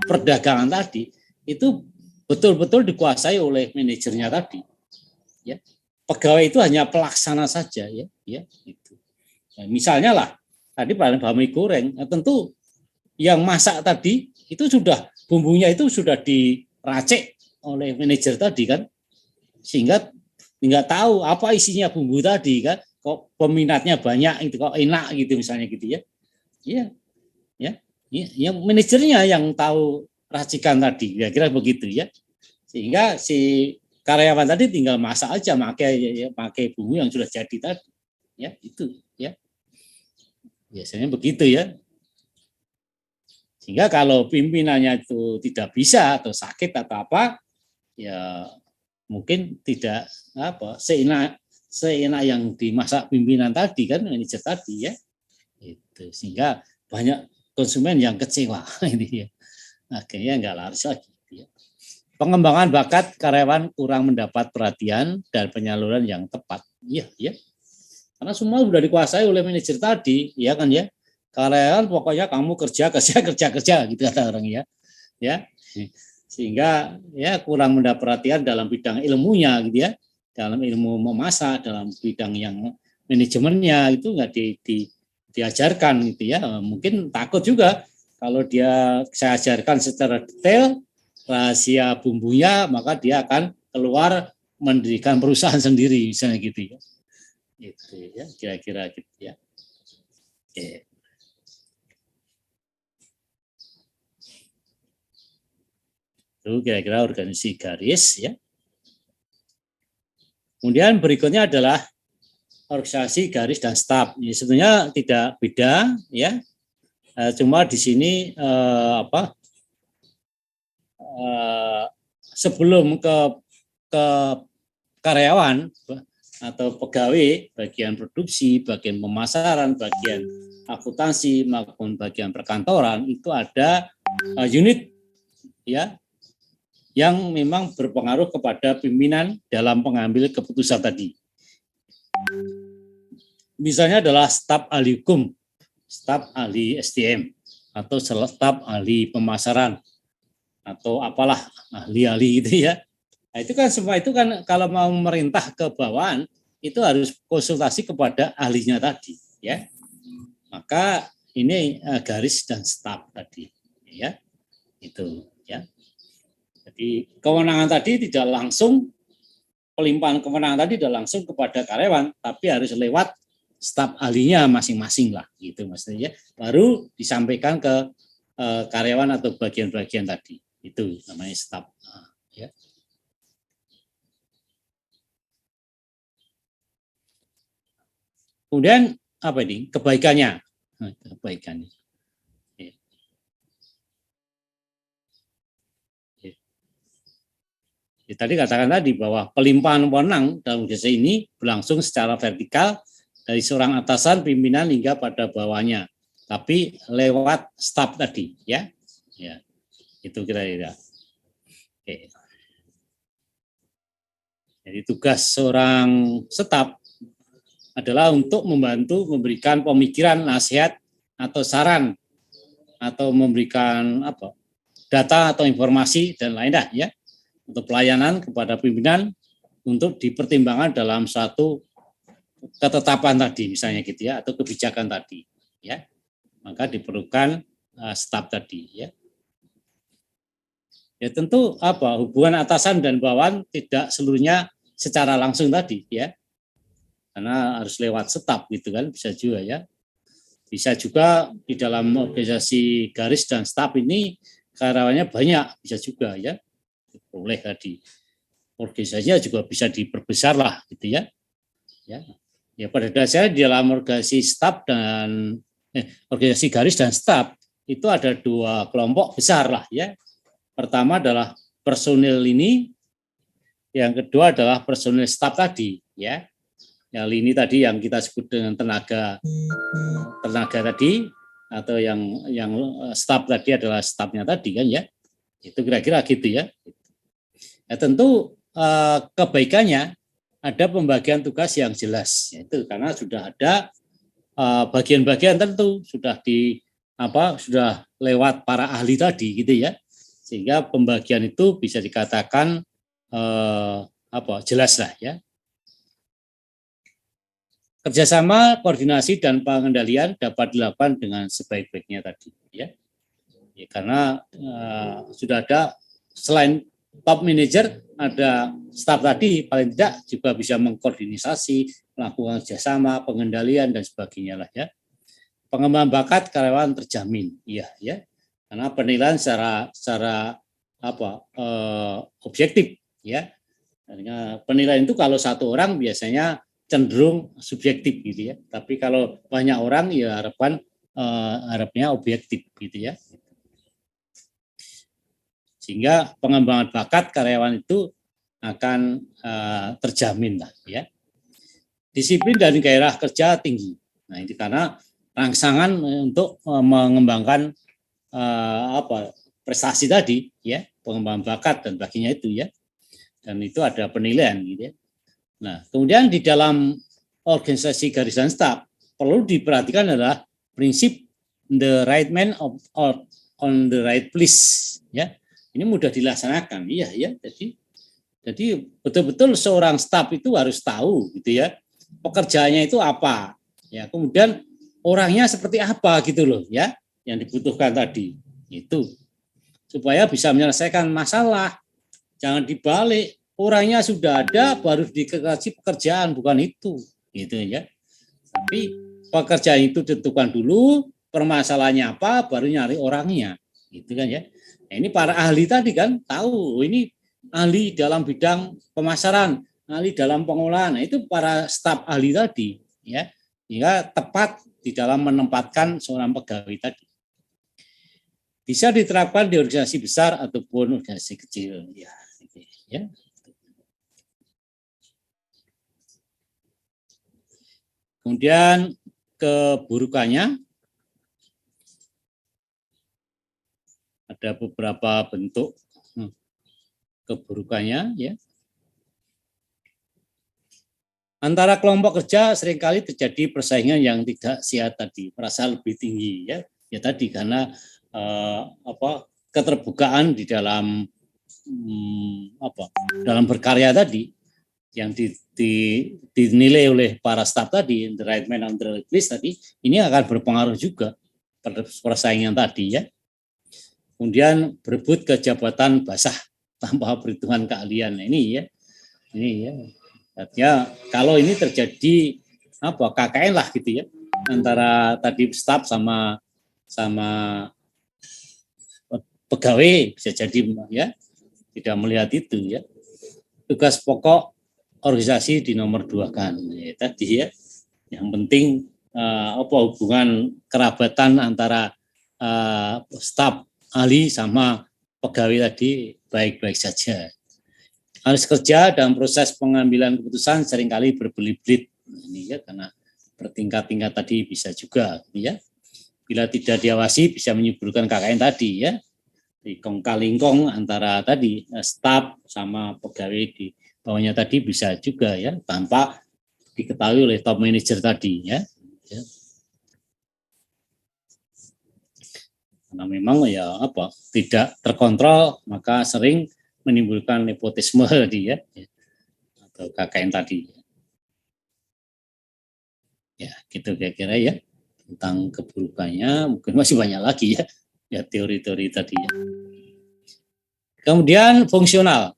perdagangan tadi itu betul-betul dikuasai oleh manajernya tadi. Ya. Pegawai itu hanya pelaksana saja ya gitu. Nah, misalnya lah tadi bami goreng, nah, tentu yang masak tadi itu sudah bumbunya itu sudah diracik oleh manajer tadi kan, sehingga nggak tahu apa isinya bumbu tadi kan, kok peminatnya banyak itu kok enak gitu misalnya gitu ya. Ya manajernya yang tahu racikan tadi, kira-kira begitu ya. Sehingga si karyawan tadi tinggal masak aja pakai bumbu yang sudah jadi tadi. Ya, itu ya. Biasanya begitu ya. Sehingga kalau pimpinannya itu tidak bisa atau sakit atau apa, ya mungkin tidak seenak yang dimasak pimpinan tadi kan, manajer tadi ya. Itu sehingga banyak konsumen yang kecewa ini ya. Akhirnya enggak laris lagi ya. Pengembangan bakat karyawan kurang mendapat perhatian dan penyaluran yang tepat. Iya ya. Karena semua sudah dikuasai oleh manajer tadi, ya kan ya. Karyawan pokoknya kamu kerja gitu kata orang ya. Ya. Sehingga ya kurang mendapat perhatian dalam bidang ilmunya gitu ya. Dalam ilmu memasak, dalam bidang yang manajemennya itu enggak diajarkan gitu ya. Mungkin takut juga kalau saya ajarkan secara detail rahasia bumbunya, maka dia akan keluar mendirikan perusahaan sendiri misalnya gitu ya. Itu ya kira-kira gitu ya. Oke. Itu kira-kira organisasi garis ya. Kemudian berikutnya adalah organisasi garis dan staf. Ini sebenarnya tidak beda ya. Cuma di sini sebelum ke karyawan atau pegawai bagian produksi, bagian pemasaran, bagian akuntansi maupun bagian perkantoran itu ada unit ya yang memang berpengaruh kepada pimpinan dalam pengambil keputusan tadi. Misalnya adalah staf ahli hukum, staf ahli SDM, atau staf ahli pemasaran, atau apalah ahli-ahli gitu ya. Nah, itu kan semua itu kan kalau mau memerintah ke bawahan itu harus konsultasi kepada ahlinya tadi ya. Maka ini garis dan staf tadi ya. Itu ya. Jadi kewenangan tadi tidak langsung, pelimpahan kewenangan tadi tidak langsung kepada karyawan, tapi harus lewat staf ahlinya masing-masing lah gitu maksudnya. Baru disampaikan ke karyawan atau bagian-bagian tadi. Itu namanya staf ya. Kemudian apa ini? Kebaikannya. Kebaikannya. Ya, tadi katakan tadi bahwa pelimpahan wewenang dalam organisasi ini berlangsung secara vertikal dari seorang atasan pimpinan hingga pada bawahnya, tapi lewat staf tadi, ya, ya, itu kira-kira. Oke. Jadi tugas seorang staf adalah untuk membantu memberikan pemikiran, nasihat atau saran atau memberikan apa data atau informasi dan lainnya, ya. Untuk pelayanan kepada pimpinan untuk dipertimbangkan dalam suatu ketetapan tadi misalnya gitu ya atau kebijakan tadi ya, maka diperlukan staf tadi ya. Ya tentu apa hubungan atasan dan bawahan tidak seluruhnya secara langsung tadi ya, karena harus lewat staf gitu kan, bisa juga ya. Bisa juga di dalam organisasi garis dan staf ini karyawannya banyak, bisa juga ya. Boleh tadi organisasinya juga bisa diperbesar lah gitu ya. Ya pada dasarnya di dalam organisasi staf dan organisasi garis dan staf itu ada dua kelompok besar lah ya. Pertama adalah personil ini, yang kedua adalah personil staf tadi ya. Yang ini tadi yang kita sebut dengan tenaga tadi atau yang staf tadi adalah stafnya tadi kan ya. Itu kira-kira gitu ya. Ya, tentu kebaikannya ada pembagian tugas yang jelas, yaitu karena sudah ada bagian-bagian tentu sudah sudah lewat para ahli tadi gitu ya, sehingga pembagian itu bisa dikatakan jelas lah ya. Kerjasama, koordinasi dan pengendalian dapat dilakukan dengan sebaik-baiknya tadi ya, karena sudah ada selain top manager, ada staf tadi paling tidak juga bisa mengkoordinasi, melakukan kerjasama, pengendalian dan sebagainya lah ya. Pengembangan bakat karyawan terjamin, iya ya, karena penilaian secara objektif ya. Karena penilaian itu kalau satu orang biasanya cenderung subjektif gitu ya, tapi kalau banyak orang ya harapnya objektif gitu ya. Sehingga pengembangan bakat karyawan itu akan terjamin lah ya. Disiplin dan gairah kerja tinggi. Nah ini karena rangsangan untuk mengembangkan prestasi tadi ya, pengembangan bakat dan baginya itu ya. Dan itu ada penilaian gitu ya. Nah kemudian di dalam organisasi garis dan staf perlu diperhatikan adalah prinsip the right man on the right place ya. Ini mudah dilaksanakan, iya ya. Jadi betul-betul seorang staf itu harus tahu gitu ya, pekerjaannya itu apa, ya. Kemudian orangnya seperti apa gitu loh, ya, yang dibutuhkan tadi itu supaya bisa menyelesaikan masalah, jangan dibalik orangnya sudah ada, baru dikasih pekerjaan, bukan itu, gitu ya. Tapi pekerjaan itu ditentukan dulu, permasalahannya apa, baru nyari orangnya, gitu kan ya. Nah, ini para ahli tadi kan tahu, ini ahli dalam bidang pemasaran, ahli dalam pengolahan. Nah, itu para staf ahli tadi, ya, sehingga tepat di dalam menempatkan seorang pegawai tadi. Bisa diterapkan di organisasi besar ataupun organisasi kecil, ya. Ya. Kemudian keburukannya, ada beberapa bentuk keburukannya, ya. Antara kelompok kerja seringkali terjadi persaingan yang tidak sehat tadi, merasa lebih tinggi, ya. Ya tadi karena keterbukaan di dalam dalam berkarya tadi yang dinilai oleh para staf tadi, the right man on the right list tadi, ini akan berpengaruh juga pada persaingan tadi, ya. Kemudian berebut ke jabatan basah tanpa perhitungan keahlian. Ini ya. Artinya kalau ini terjadi KKN lah gitu ya, antara tadi staf sama pegawai, bisa jadi ya tidak melihat itu ya. Tugas pokok organisasi di nomor 2 kan ya, tadi ya. Yang penting hubungan kerabatan antara staf ahli sama pegawai tadi baik-baik saja. Harus kerja dalam proses pengambilan keputusan seringkali berbelit-belit. Ini ya karena bertingkat-tingkat tadi bisa juga ya. Bila tidak diawasi bisa menimbulkan KKN tadi ya. Di kong-kalingkong antara tadi staf sama pegawai di bawahnya tadi bisa juga ya tanpa diketahui oleh top manager tadi ya. Karena memang ya tidak terkontrol maka sering menimbulkan nepotisme tadi ya atau KKN tadi. Ya, gitu kira-kira ya tentang keburukannya, mungkin masih banyak lagi ya teori-teori tadi ya. Kemudian fungsional,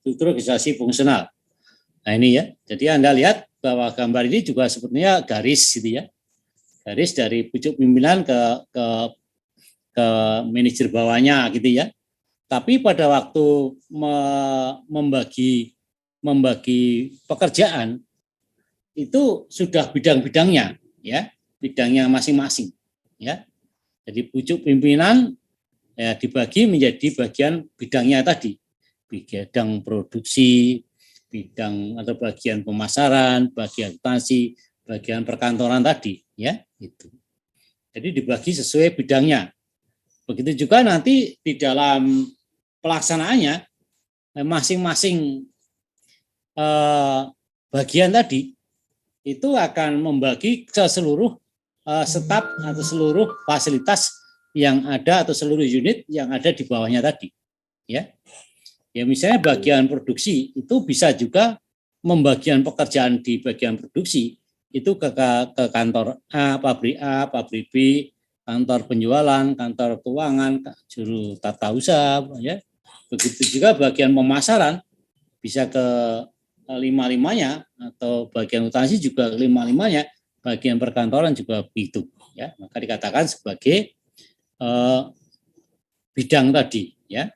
struktur organisasi fungsional. Nah ini ya, jadi Anda lihat bahwa gambar ini juga sebenarnya garis gitu ya, garis dari pucuk pimpinan ke manajer bawahnya gitu ya. Tapi pada waktu membagi pekerjaan itu sudah bidang-bidangnya ya, bidangnya masing-masing ya. Jadi pucuk pimpinan ya dibagi menjadi bagian bidangnya tadi, bidang produksi, bidang atau bagian pemasaran, bagian akuntansi, bagian perkantoran tadi ya itu. Jadi dibagi sesuai bidangnya. Begitu juga nanti di dalam pelaksanaannya masing-masing bagian tadi itu akan membagi ke seluruh staf atau seluruh fasilitas yang ada atau seluruh unit yang ada di bawahnya tadi ya. Ya misalnya bagian produksi itu bisa juga membagian pekerjaan di bagian produksi itu ke kantor A, pabrik B, kantor penjualan, kantor keuangan, juru tata usaha ya. Begitu juga bagian pemasaran bisa ke lima-limanya atau bagian akuntansi juga lima-limanya, bagian perkantoran juga begitu ya. Maka dikatakan sebagai bidang tadi ya.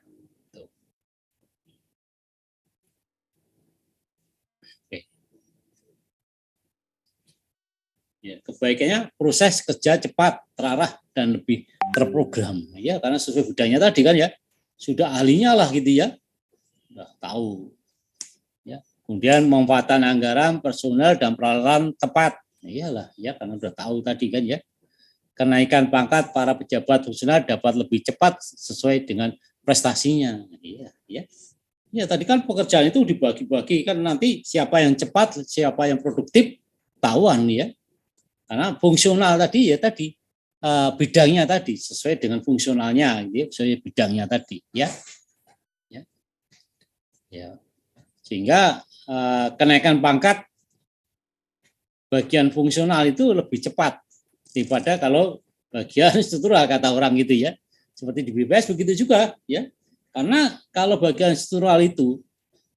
Oke. Ya, kebaikannya proses kerja cepat, terarah dan lebih terprogram ya karena sesuai bidangnya tadi kan ya. Sudah ahlinya lah gitu ya. Sudah tahu. Ya. Kemudian pemanfaatan anggaran, personal dan peralatan tepat. Iyalah ya karena sudah tahu tadi kan ya. Kenaikan pangkat para pejabat fungsional dapat lebih cepat sesuai dengan prestasinya. Iya, ya. Ya tadi kan pekerjaan itu dibagi-bagi kan nanti siapa yang cepat, siapa yang produktif tahuan ya. Karena fungsional tadi ya tadi bidangnya tadi sesuai dengan fungsionalnya, gitu, sesuai bidangnya tadi ya. Ya. Sehingga kenaikan pangkat bagian fungsional itu lebih cepat daripada kalau bagian struktural kata orang gitu ya. Seperti di BPS begitu juga ya. Karena kalau bagian struktural itu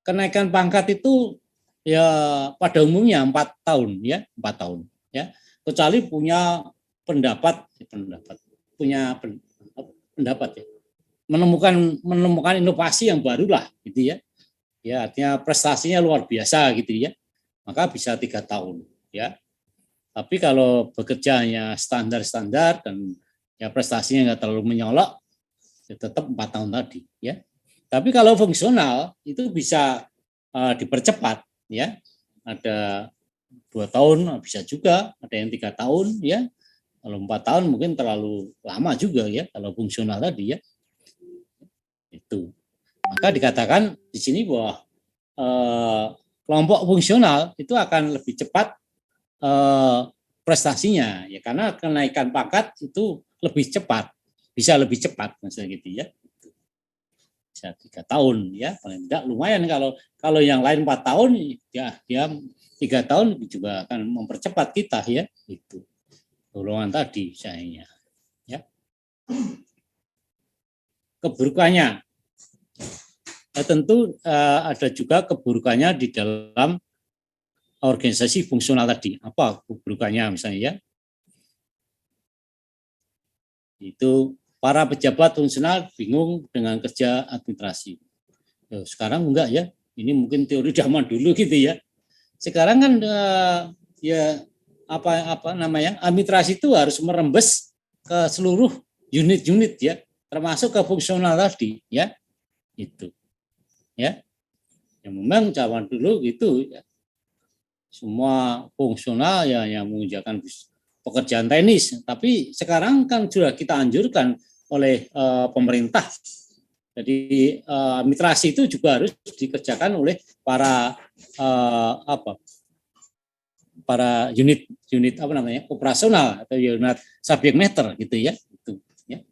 kenaikan pangkat itu ya pada umumnya 4 tahun ya, 4 tahun ya. Kecuali punya pendapat ya. Menemukan inovasi yang baru lah gitu ya. Ya, artinya prestasinya luar biasa gitu ya. Maka bisa 3 tahun ya. Tapi kalau bekerjanya standar-standar dan ya prestasinya nggak terlalu menyolok, ya tetap 4 tahun tadi ya. Tapi kalau fungsional itu bisa dipercepat ya. Ada 2 tahun bisa juga, ada yang 3 tahun ya. Kalau 4 tahun mungkin terlalu lama juga ya kalau fungsional tadi ya. Itu. Maka dikatakan di sini bahwa kelompok fungsional itu akan lebih cepat prestasinya ya, karena kenaikan pangkat itu lebih cepat, bisa lebih cepat maksudnya gitu ya. Bisa 3 tahun ya, paling tidak lumayan. Kalau yang lain 4 tahun ya dia 3 tahun juga akan mempercepat kita ya, itu golongan tadi sayangnya ya. Keburukannya tentu ada juga keburukannya di dalam organisasi fungsional tadi. Apa keburukannya misalnya ya? Itu para pejabat fungsional bingung dengan kerja administrasi. Sekarang enggak ya, ini mungkin teori zaman dulu gitu ya. Sekarang kan ya apa namanya, administrasi itu harus merembes ke seluruh unit-unit ya, termasuk ke fungsional tadi ya, itu ya. Yang memang zaman dulu gitu ya, semua fungsional ya yang mengerjakan pekerjaan teknis, tapi sekarang kan sudah kita anjurkan oleh pemerintah. Jadi administrasi itu juga harus dikerjakan oleh para para unit apa namanya, operasional atau unit subject matter gitu ya. Itu ya.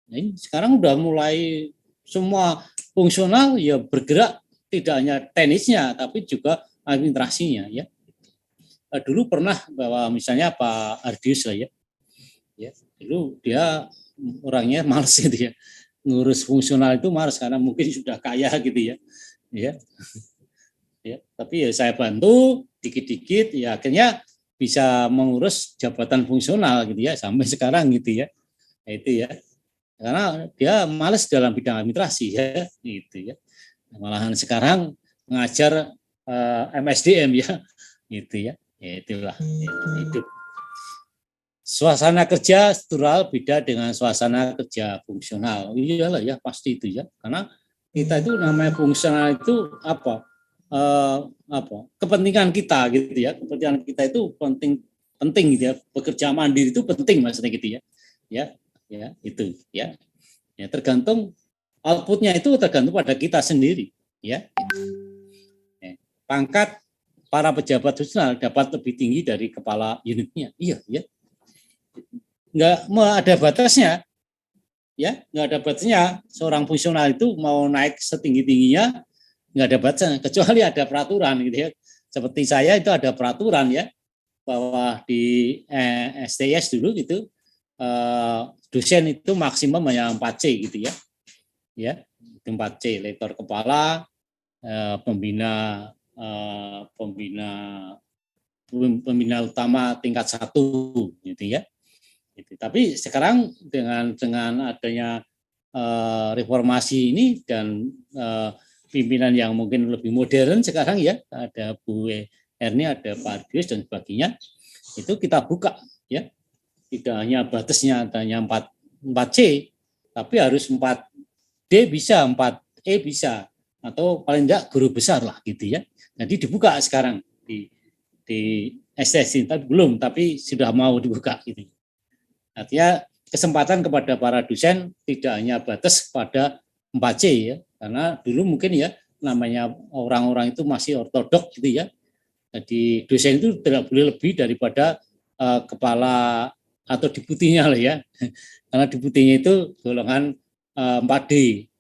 Nah, ini sekarang udah mulai semua fungsional ya bergerak, tidak hanya teknisnya tapi juga administrasinya ya. Dulu pernah bahwa misalnya Pak Ardius lah ya, dulu dia orangnya malas gitu ya, ngurus fungsional itu malas karena mungkin sudah kaya gitu ya, tapi ya saya bantu dikit-dikit ya akhirnya bisa mengurus jabatan fungsional gitu ya sampai sekarang gitu ya, itu ya karena dia malas dalam bidang administrasi ya, gitu ya. Malahan sekarang mengajar MSDM ya, gitu ya. Ya itulah hidup. Suasana kerja struktural beda dengan suasana kerja fungsional. Iyalah ya, pasti itu ya. Karena kita itu namanya fungsional itu apa kepentingan kita gitu ya. Kepentingan kita itu penting gitu ya. Bekerja mandiri itu penting maksudnya gitu ya. Ya, itu ya. Ya tergantung outputnya, itu tergantung pada kita sendiri ya. Pangkat para pejabat fungsional dapat lebih tinggi dari kepala unitnya. Iya, ya. Nggak ada batasnya, ya, nggak ada batasnya. Seorang fungsional itu mau naik setinggi-tingginya nggak ada batasnya, kecuali ada peraturan gitu ya. Seperti saya itu ada peraturan ya, bahwa di STS dulu gitu dosen itu maksimum hanya 4C gitu ya. Ya, 4C, lektor kepala, pembina utama tingkat 1 gitu ya. Gitu. Tapi sekarang dengan adanya reformasi ini dan pimpinan yang mungkin lebih modern sekarang ya, ada Bu Erni, ada Pak Ardius dan sebagainya, itu kita buka ya. Tidak hanya batasnya hanya 4C, tapi harus 4D bisa, 4E bisa, atau paling tidak guru besar lah gitu ya. Jadi dibuka sekarang di STS, tapi sudah mau dibuka gitu. Artinya kesempatan kepada para dosen tidak hanya batas pada 4C ya, karena dulu mungkin ya namanya orang-orang itu masih ortodok gitu ya. Jadi dosen itu tidak boleh lebih daripada kepala atau deputinya lah ya. Karena deputinya itu golongan 4D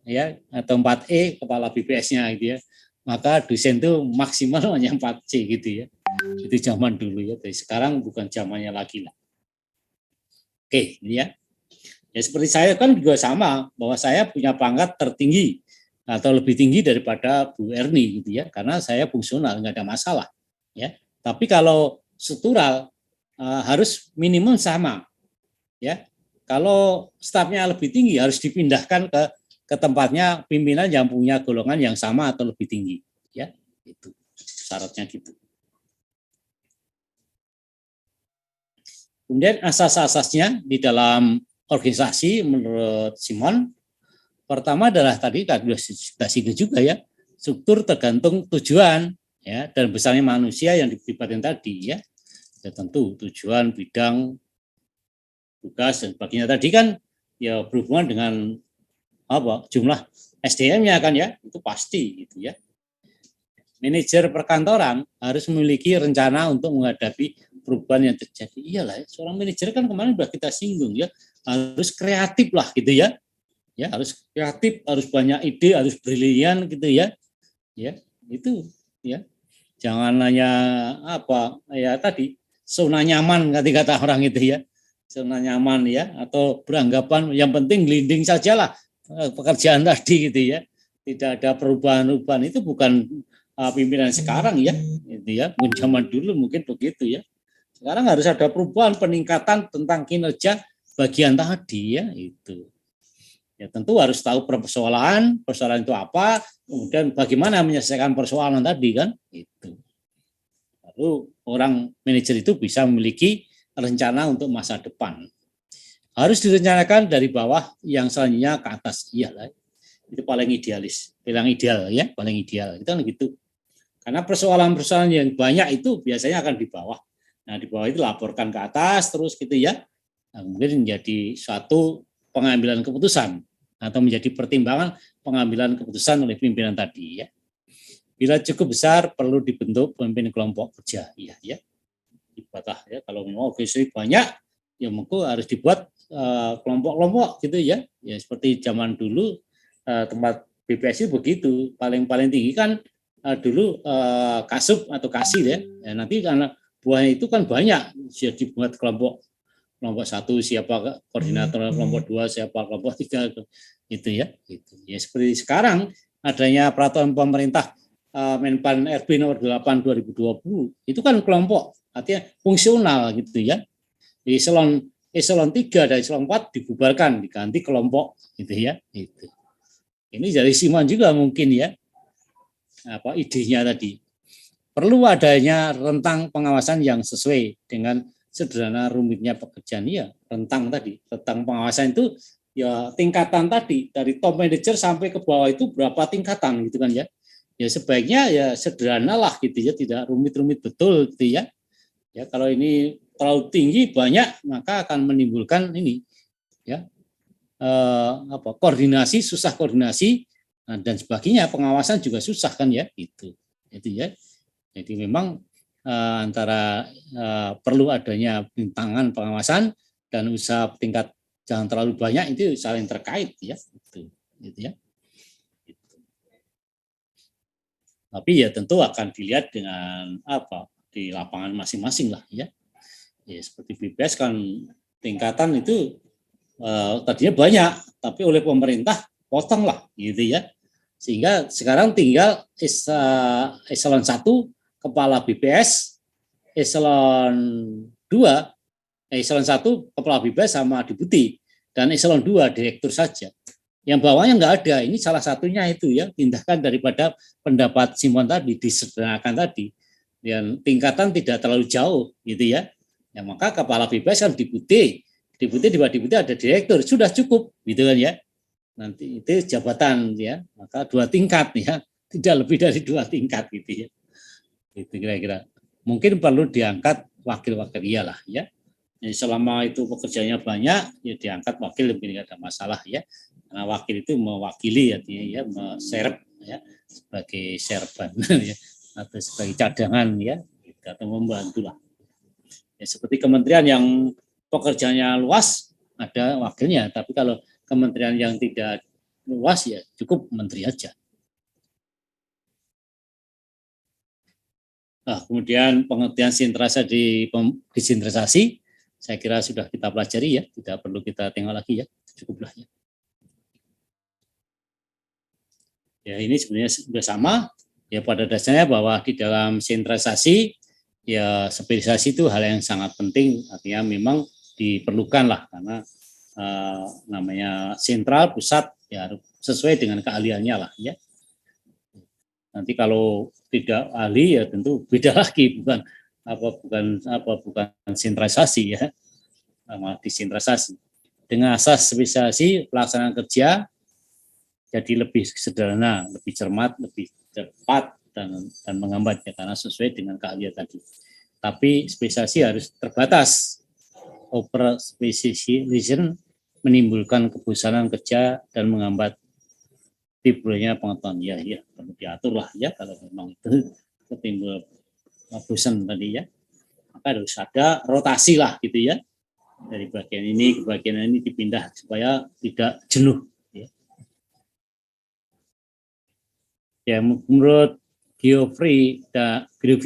ya, atau 4E kepala BPS-nya gitu ya. Maka dosen itu maksimal hanya 4C gitu ya. Itu zaman dulu ya. Tapi sekarang bukan zamannya lagi lah. Oke, ini ya. Ya seperti saya kan juga sama, bahwa saya punya pangkat tertinggi atau lebih tinggi daripada Bu Erni gitu ya, karena saya fungsional nggak ada masalah ya. Tapi kalau struktural harus minimum sama ya. Kalau stafnya lebih tinggi harus dipindahkan ke tempatnya pimpinan yang punya golongan yang sama atau lebih tinggi ya. Itu syaratnya gitu. Kemudian asas-asasnya di dalam organisasi menurut Simon, pertama adalah tadi kita singgung juga ya, struktur tergantung tujuan ya dan besarnya manusia yang dilibatkan tadi ya. Ya tentu tujuan, bidang, tugas dan sebagainya tadi kan ya berhubungan dengan apa jumlah SDM-nya kan ya, itu pasti gitu ya. Manajer perkantoran harus memiliki rencana untuk menghadapi perubahan yang terjadi. Iyalah, seorang manajer kan kemarin sudah kita singgung ya, harus kreatif lah gitu ya. Ya, harus kreatif, harus banyak ide, harus brilian gitu ya. Ya, itu ya. Jangan hanya apa ya tadi zona nyaman kata orang itu ya. Zona nyaman ya atau beranggapan yang penting gliding sajalah pekerjaan tadi gitu ya. Tidak ada perubahan-perubahan itu bukan pimpinan sekarang ya, itu ya. Mungkin zaman dulu mungkin begitu ya. Sekarang harus ada perubahan peningkatan tentang kinerja bagian tadi ya itu. Ya tentu harus tahu persoalan itu apa, kemudian bagaimana menyelesaikan persoalan tadi kan itu. Lalu orang manajer itu bisa memiliki rencana untuk masa depan. Harus direncanakan dari bawah yang selanjutnya ke atas. Iyalah, itu paling idealis, paling ideal ya, paling ideal. Itu kan gitu. Karena persoalan-persoalan yang banyak itu biasanya akan di bawah. Nah, di bawah itu laporkan ke atas terus gitu ya. Nah, kemudian menjadi suatu pengambilan keputusan atau menjadi pertimbangan pengambilan keputusan oleh pimpinan tadi ya. Bila cukup besar perlu dibentuk pemimpin kelompok kerja. Iya ya. Dibuatlah ya kalau memang organisasi banyak ya mungkin harus dibuat kelompok-kelompok gitu ya. Ya seperti zaman dulu tempat BPS itu begitu. Paling tinggi kan dulu kasub atau kasir ya. Nanti karena buahnya itu kan banyak, jadi dibuat kelompok satu siapa koordinator, kelompok dua siapa, kelompok tiga itu ya. Gitu. Ya seperti sekarang adanya peraturan pemerintah Menpan RB nomor 8 2020 itu kan kelompok artinya fungsional gitu ya. Di eselon 3 dan eselon 4 dibubarkan diganti kelompok gitu ya. Itu. Ini dari Simon juga mungkin ya. Apa idenya tadi perlu adanya rentang pengawasan yang sesuai dengan sederhana rumitnya pekerjaan ya rentang pengawasan itu ya tingkatan tadi dari top manager sampai ke bawah itu berapa tingkatan gitu kan ya sebaiknya ya sederhana lah gitu ya tidak rumit-rumit betul gitu ya kalau ini terlalu tinggi banyak maka akan menimbulkan ini ya koordinasi susah koordinasi dan sebagainya pengawasan juga susah kan ya itu ya jadi memang antara perlu adanya rintangan pengawasan dan usaha tingkat jangan terlalu banyak itu saling terkait ya gitu ya tapi ya tentu akan dilihat dengan apa di lapangan masing-masing lah ya seperti BPS kan tingkatan itu tadinya banyak tapi oleh pemerintah potong lah gitu ya sehingga sekarang tinggal eselon 1 kepala BPS, eselon 2, eselon 1 kepala BPS sama deputi dan eselon 2 direktur saja. Yang bawahnya nggak ada. Ini salah satunya itu ya tindakan daripada pendapat Simon tadi disederhanakan tadi. Dan tingkatan tidak terlalu jauh gitu ya. Ya maka kepala BPS kan deputi di bawah deputi ada direktur sudah cukup gitu kan ya. Nanti itu jabatan ya maka 2 tingkat ya tidak lebih dari 2 tingkat gitu ya itu kira-kira mungkin perlu diangkat wakil-wakil iyalah ya jadi selama itu pekerjaannya banyak ya diangkat wakil mungkin tidak ada masalah ya karena wakil itu mewakili artinya ya serep ya sebagai serban ya atau sebagai cadangan ya atau membantu lah ya seperti kementerian yang pekerjaannya luas ada wakilnya tapi kalau kementerian yang tidak luas ya cukup menteri aja. Nah, kemudian pengertian sintrasa di desentralisasi saya kira sudah kita pelajari ya, tidak perlu kita tengok lagi ya, cukuplah ya. Ya, ini sebenarnya sudah sama. Ya, pada dasarnya bahwa di dalam sentralisasi, ya spesialisasi itu hal yang sangat penting. Artinya memang diperlukan lah, karena namanya sentral, pusat, ya sesuai dengan keahliannya lah, ya. Nanti kalau tidak ahli ya tentu beda lagi, bukan sentralisasi, ya, malah disentralisasi. Dengan asas spesialisasi pelaksanaan kerja jadi lebih sederhana, lebih cermat, lebih cepat dan menghambat, ya, karena sesuai dengan keahlian tadi. Tapi spesialisasi harus terbatas. Over specialization menimbulkan kebosanan kerja dan menghambat timbulnya pengetahuan. Ya, perlu diatur lah, ya, kalau memang itu timbul bosan tadi, ya. Maka harus ada rotasi lah, gitu, ya. Dari bagian ini ke bagian ini dipindah supaya tidak jenuh. Ya, menurut Geoffrey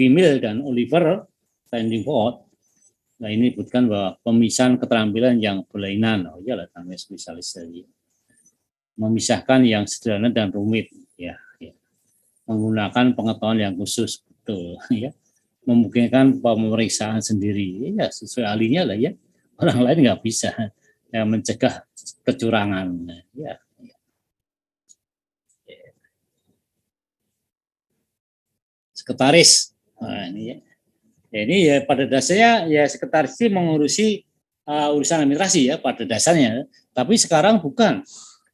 Mill dan Oliver Standingford, nah ini disebutkan bahwa pemisahan keterampilan yang berlainan, iyalah namanya spesialisasi, memisahkan yang sederhana dan rumit, ya, menggunakan pengetahuan yang khusus, betul, ya, memungkinkan pemeriksaan sendiri, ya sesuai ahlinya lah, ya, orang lain nggak bisa, ya, mencegah kecurangan, ya. Sekretaris, nah, ini, ya. Ya, ini ya pada dasarnya ya sekretaris ini mengurusi urusan administrasi, ya, pada dasarnya. Tapi sekarang bukan.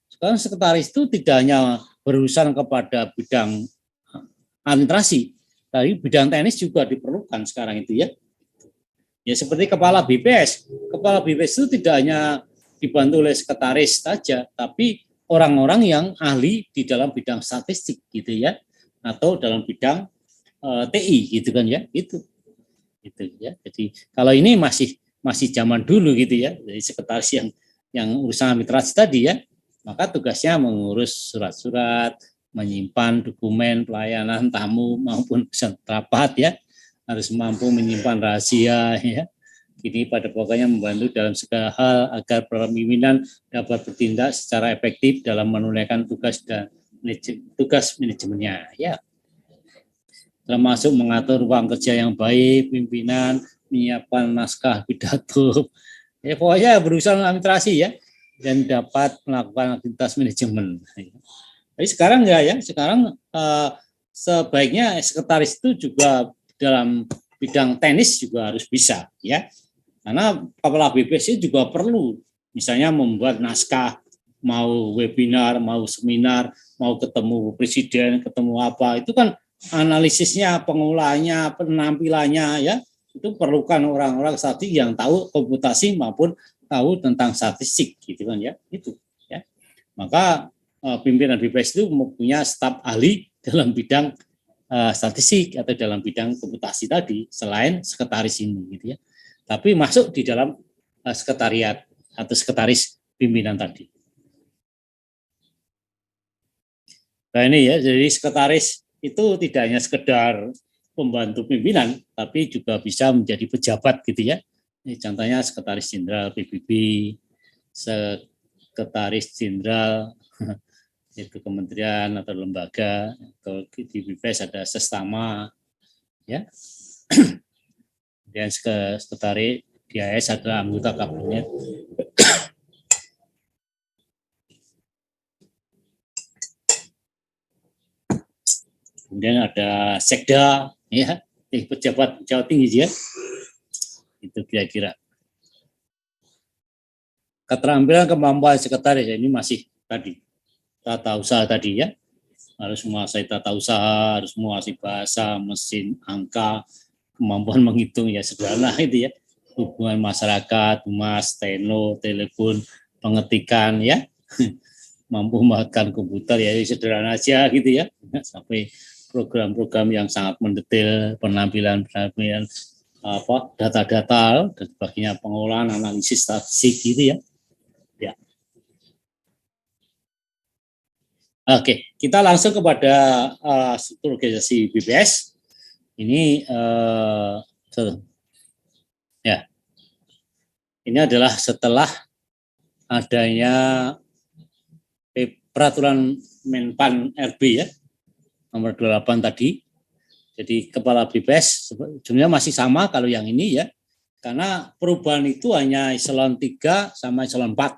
Sekarang sekretaris itu tidak hanya berurusan kepada bidang administrasi, tapi bidang teknis juga diperlukan sekarang itu, ya. Ya seperti kepala BPS. Kepala BPS itu tidak hanya dibantu oleh sekretaris saja, tapi orang-orang yang ahli di dalam bidang statistik, gitu, ya, atau dalam bidang TI, gitu kan, ya, itu ya. Jadi kalau ini masih zaman dulu, gitu, ya. Jadi sekretaris yang urusan administrasi tadi, ya, maka tugasnya mengurus surat-surat, menyimpan dokumen pelayanan tamu maupun pesan rapat, ya, harus mampu menyimpan rahasia, ya. Ini pada pokoknya membantu dalam segala hal agar pimpinan dapat bertindak secara efektif dalam menunaikan tugas manajemennya, ya, termasuk mengatur ruang kerja yang baik, pimpinan menyiapkan naskah pidato, ya, pokoknya berusaha administrasi, ya, dan dapat melakukan aktivitas manajemen. Tapi sekarang enggak, ya, sekarang sebaiknya sekretaris itu juga dalam bidang teknis juga harus bisa, ya, karena kepala BPS juga perlu misalnya membuat naskah, mau webinar, mau seminar, mau ketemu presiden, ketemu apa, itu kan analisisnya, pengolahannya, penampilannya, ya, itu perlukan orang-orang statistik yang tahu komputasi maupun tahu tentang statistik, gitu kan, ya, itu, ya. Maka pimpinan BPS itu mempunyai staf ahli dalam bidang statistik atau dalam bidang komputasi tadi, selain sekretaris ini, gitu, ya. Tapi masuk di dalam sekretariat atau sekretaris pimpinan tadi. Nah ini, ya, jadi sekretaris itu tidak hanya sekedar pembantu pimpinan, tapi juga bisa menjadi pejabat, gitu, ya. Ini contohnya sekretaris jenderal PBB, sekretaris jenderal itu kementerian atau lembaga, atau di BPS ada sestama, ya. Dan sekretaris DAS adalah anggota kabinet. Kemudian ada sekda, ya, pejabat tinggi, ya, itu kira-kira. Keterampilan kemampuan sekretaris, ini masih tadi tata usaha tadi, ya, harus menguasai tata usaha, harus menguasai bahasa, mesin, angka, kemampuan menghitung, ya, sederhana itu, ya, hubungan masyarakat, humas, steno, telepon, pengetikan, ya, mampu memakai komputer, ya, sederhana aja, gitu, ya, sampai program-program yang sangat mendetail, penampilan data-data dan sebagainya, pengolahan, analisis statistik, gitu, ya. Ya. Oke, kita langsung kepada struktur organisasi BPS. Ini ya, ini adalah setelah adanya peraturan Menpan RB ya, nomor 28 tadi. Jadi kepala BPS sebenarnya masih sama kalau yang ini ya, karena perubahan itu hanya eselon 3 sama eselon 4.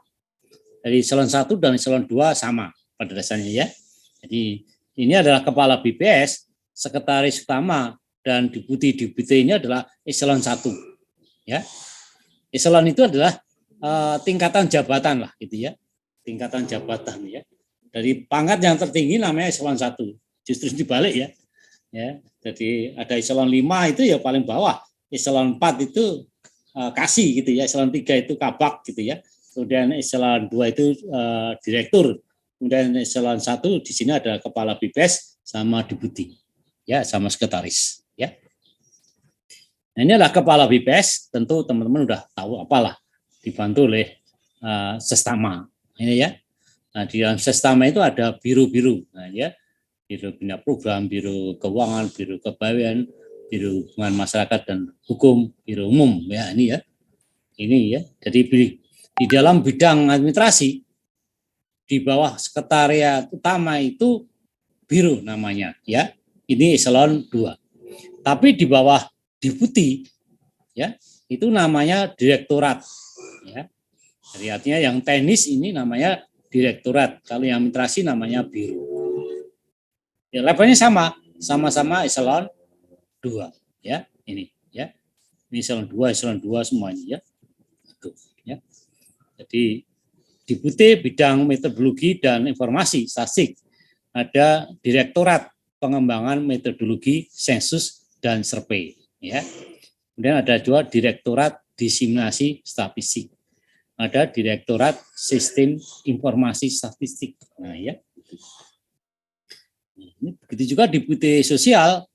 Jadi eselon 1 dan eselon 2 sama pada dasarnya ya. Jadi ini adalah kepala BPS, sekretaris utama, dan deputi ini adalah eselon 1 ya. Eselon itu adalah tingkatan jabatan lah gitu ya. Tingkatan jabatan ya. Dari pangkat yang tertinggi namanya eselon 1. Justru dibalik ya. Ya, jadi ada eselon 5 itu ya paling bawah, eselon 4 itu kasih gitu ya, eselon 3 itu kabak gitu ya. Kemudian eselon 2 itu direktur. Kemudian eselon 1 di sini ada kepala BPS sama deputi. Ya, sama sekretaris ya. Nah, ini adalah kepala BPS, tentu teman-teman udah tahu apalah, dibantu oleh sestama. Ini ya. Nah, di dalam sestama itu ada biru-biru. Nah, ya. Biro Bina Program, Biro Keuangan, Biro Kepegawaian, Biro Hubungan Masyarakat dan Hukum, Biro Umum ya ini ya. Ini ya. Jadi di dalam bidang administrasi di bawah sekretariat utama itu biro namanya ya. Ini eselon 2. Tapi di bawah deputi ya, itu namanya direktorat ya. Jadi artinya yang teknis ini namanya direktorat, kalau yang administrasi namanya biro. Ya, levelnya sama-sama eselon 2 ya, ini ya. Ini eselon 2 semuanya ya. Itu ya. Jadi deputi bidang metodologi dan informasi statistik, ada direktorat pengembangan metodologi sensus dan survei ya. Kemudian ada juga direktorat diseminasi statistik. Ada direktorat sistem informasi statistik. Nah, ya. Begitu juga deputi sosial,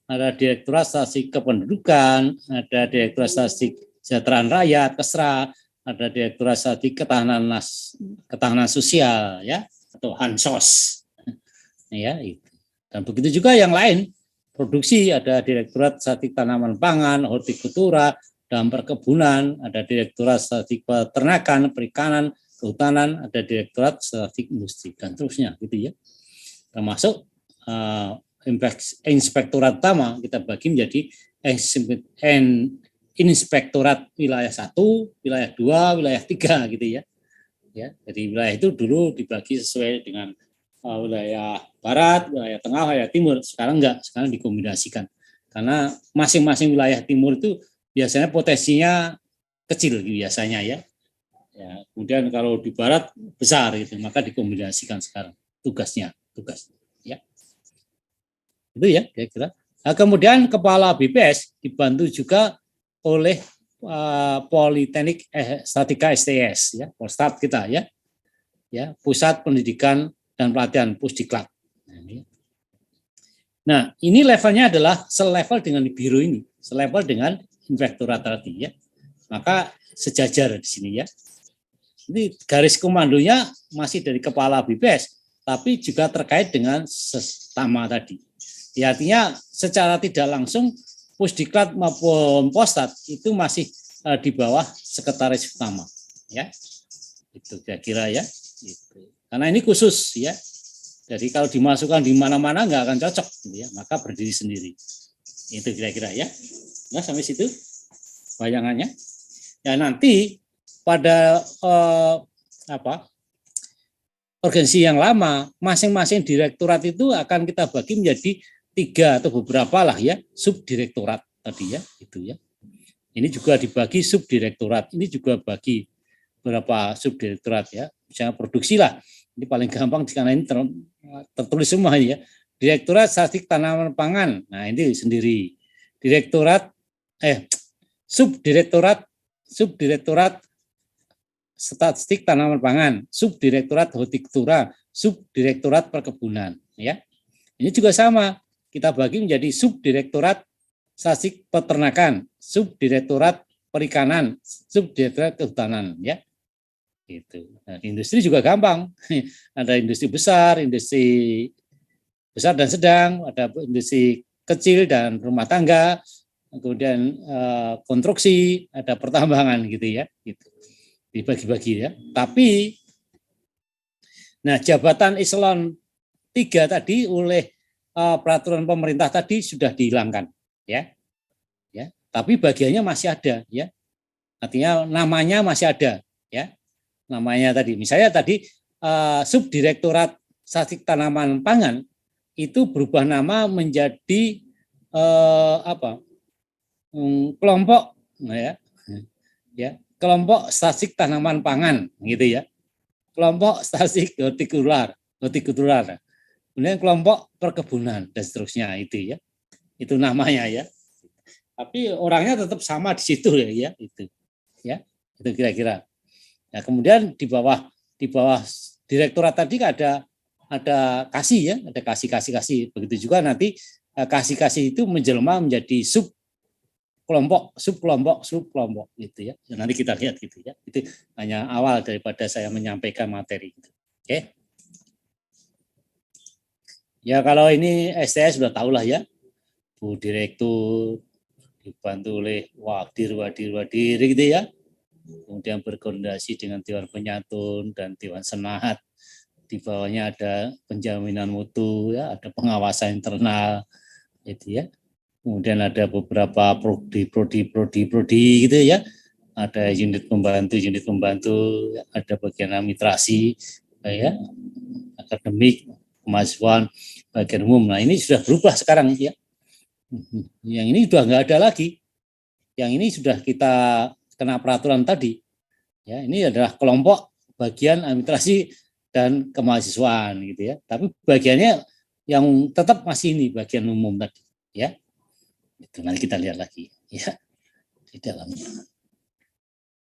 ada direktorat statistik kependudukan, ada direktorat statistik kesejahteraan rakyat, KESRA, ada direktorat statistik ketahanan sosial ya, atau Hansos. Ya, itu. Dan begitu juga yang lain, produksi, ada direktorat statistik tanaman pangan, hortikultura dan perkebunan, ada direktorat statistik peternakan, perikanan, kehutanan, ada direktorat statistik industri dan terusnya gitu ya. Termasuk inspektorat utama kita bagi menjadi inspektorat wilayah 1, wilayah 2, wilayah 3 gitu ya. Ya, jadi wilayah itu dulu dibagi sesuai dengan wilayah barat, wilayah tengah, wilayah timur. Sekarang enggak, sekarang dikombinasikan. Karena masing-masing wilayah timur itu biasanya potensinya kecil biasanya ya. Ya, kemudian kalau di barat besar gitu, maka dikombinasikan sekarang tugas ya. Itu ya kira-kira. Nah, kemudian kepala BPS dibantu juga oleh Politeknik Statika STS ya, Polstat kita ya. Ya, Pusat Pendidikan dan Pelatihan Pusdiklat. Nah, ini levelnya adalah selevel dengan biro ini, selevel dengan inspektorat tadi ya. Maka sejajar di sini ya. Ini garis komandonya masih dari kepala BPS, tapi juga terkait dengan sestama tadi. Ya, artinya secara tidak langsung Pusdiklat maupun Postat itu masih di bawah sekretaris utama, ya. Itu kira-kira ya. Gitu. Karena ini khusus ya. Jadi kalau dimasukkan di mana-mana nggak akan cocok, gitu ya. Maka berdiri sendiri. Itu kira-kira ya. Nah, sampai situ bayangannya. Ya, nanti pada organisasi yang lama, masing-masing direktorat itu akan kita bagi menjadi 3 atau beberapa lah ya, subdirektorat tadi ya, itu ya. Ini juga dibagi subdirektorat, ini juga bagi beberapa subdirektorat ya, misalnya produksi lah, ini paling gampang karena ini tertulis semua ini ya. Direktorat Statistik Tanaman Pangan, nah ini sendiri. Subdirektorat Statistik Tanaman Pangan, subdirektorat hortikultura, subdirektorat perkebunan ya. Ini juga sama. Kita bagi menjadi subdirektorat statistik peternakan, subdirektorat perikanan, subdirektorat kehutanan ya. Gitu. Nah, industri juga gampang. Ada industri besar dan sedang, ada industri kecil dan rumah tangga, kemudian konstruksi, ada pertambangan gitu ya. Gitu. Dibagi-bagi ya. Tapi nah, jabatan eselon 3 tadi oleh peraturan pemerintah tadi sudah dihilangkan, ya. Ya, tapi bagiannya masih ada, ya. Artinya namanya masih ada, ya. Namanya tadi, misalnya tadi Subdirektorat Statistik Tanaman Pangan itu berubah nama menjadi kelompok, kelompok statistik tanaman pangan, gitu ya. Kelompok statistik hortikular, kemudian kelompok perkebunan dan seterusnya itu ya. Itu namanya ya. Tapi orangnya tetap sama di situ ya, itu. Ya, itu kira-kira. Nah, kemudian di bawah direktorat tadi ada kasih ya, ada kasih. Begitu juga nanti kasih itu menjelma menjadi subkelompok gitu ya. Nanti kita lihat gitu ya. Itu hanya awal daripada saya menyampaikan materi gitu. Oke. Ya kalau ini STS sudah tahulah ya. Bu Direktur dibantu oleh wadir gitu ya. Kemudian berkoordinasi dengan Dewan Penyantun dan Dewan Senat. Di bawahnya ada penjaminan mutu, ya, ada pengawasan internal, gitu ya. Kemudian ada beberapa prodi gitu ya. Ada unit pembantu, ada bagian administrasi, ya, akademik, kemahasiswaan, bagian umum. Nah ini sudah berubah sekarang ya. Yang ini sudah nggak ada lagi. Yang ini sudah kita kena peraturan tadi. Ya, ini adalah kelompok bagian administrasi dan kemahasiswaan gitu ya. Tapi bagiannya yang tetap masih ini bagian umum tadi ya. Itu nanti kita lihat lagi ya di dalamnya.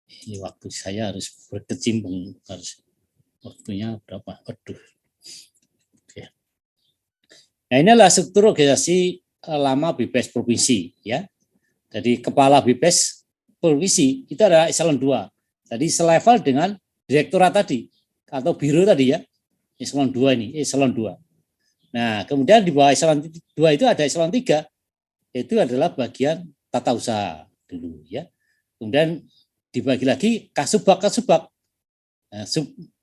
Ini waktu saya harus berkecimpung, harus waktunya berapa? Waduh. Oke. Nah, inilah struktur organisasi lama BPS provinsi ya. Jadi kepala BPS provinsi itu adalah eselon 2. Tadi selevel dengan direktorat tadi atau biro tadi ya. Eselon 2 ini, eselon 2. Nah, kemudian di bawah eselon 2 itu ada eselon 3. Itu adalah bagian tata usaha dulu ya. Kemudian dibagi lagi kasubag.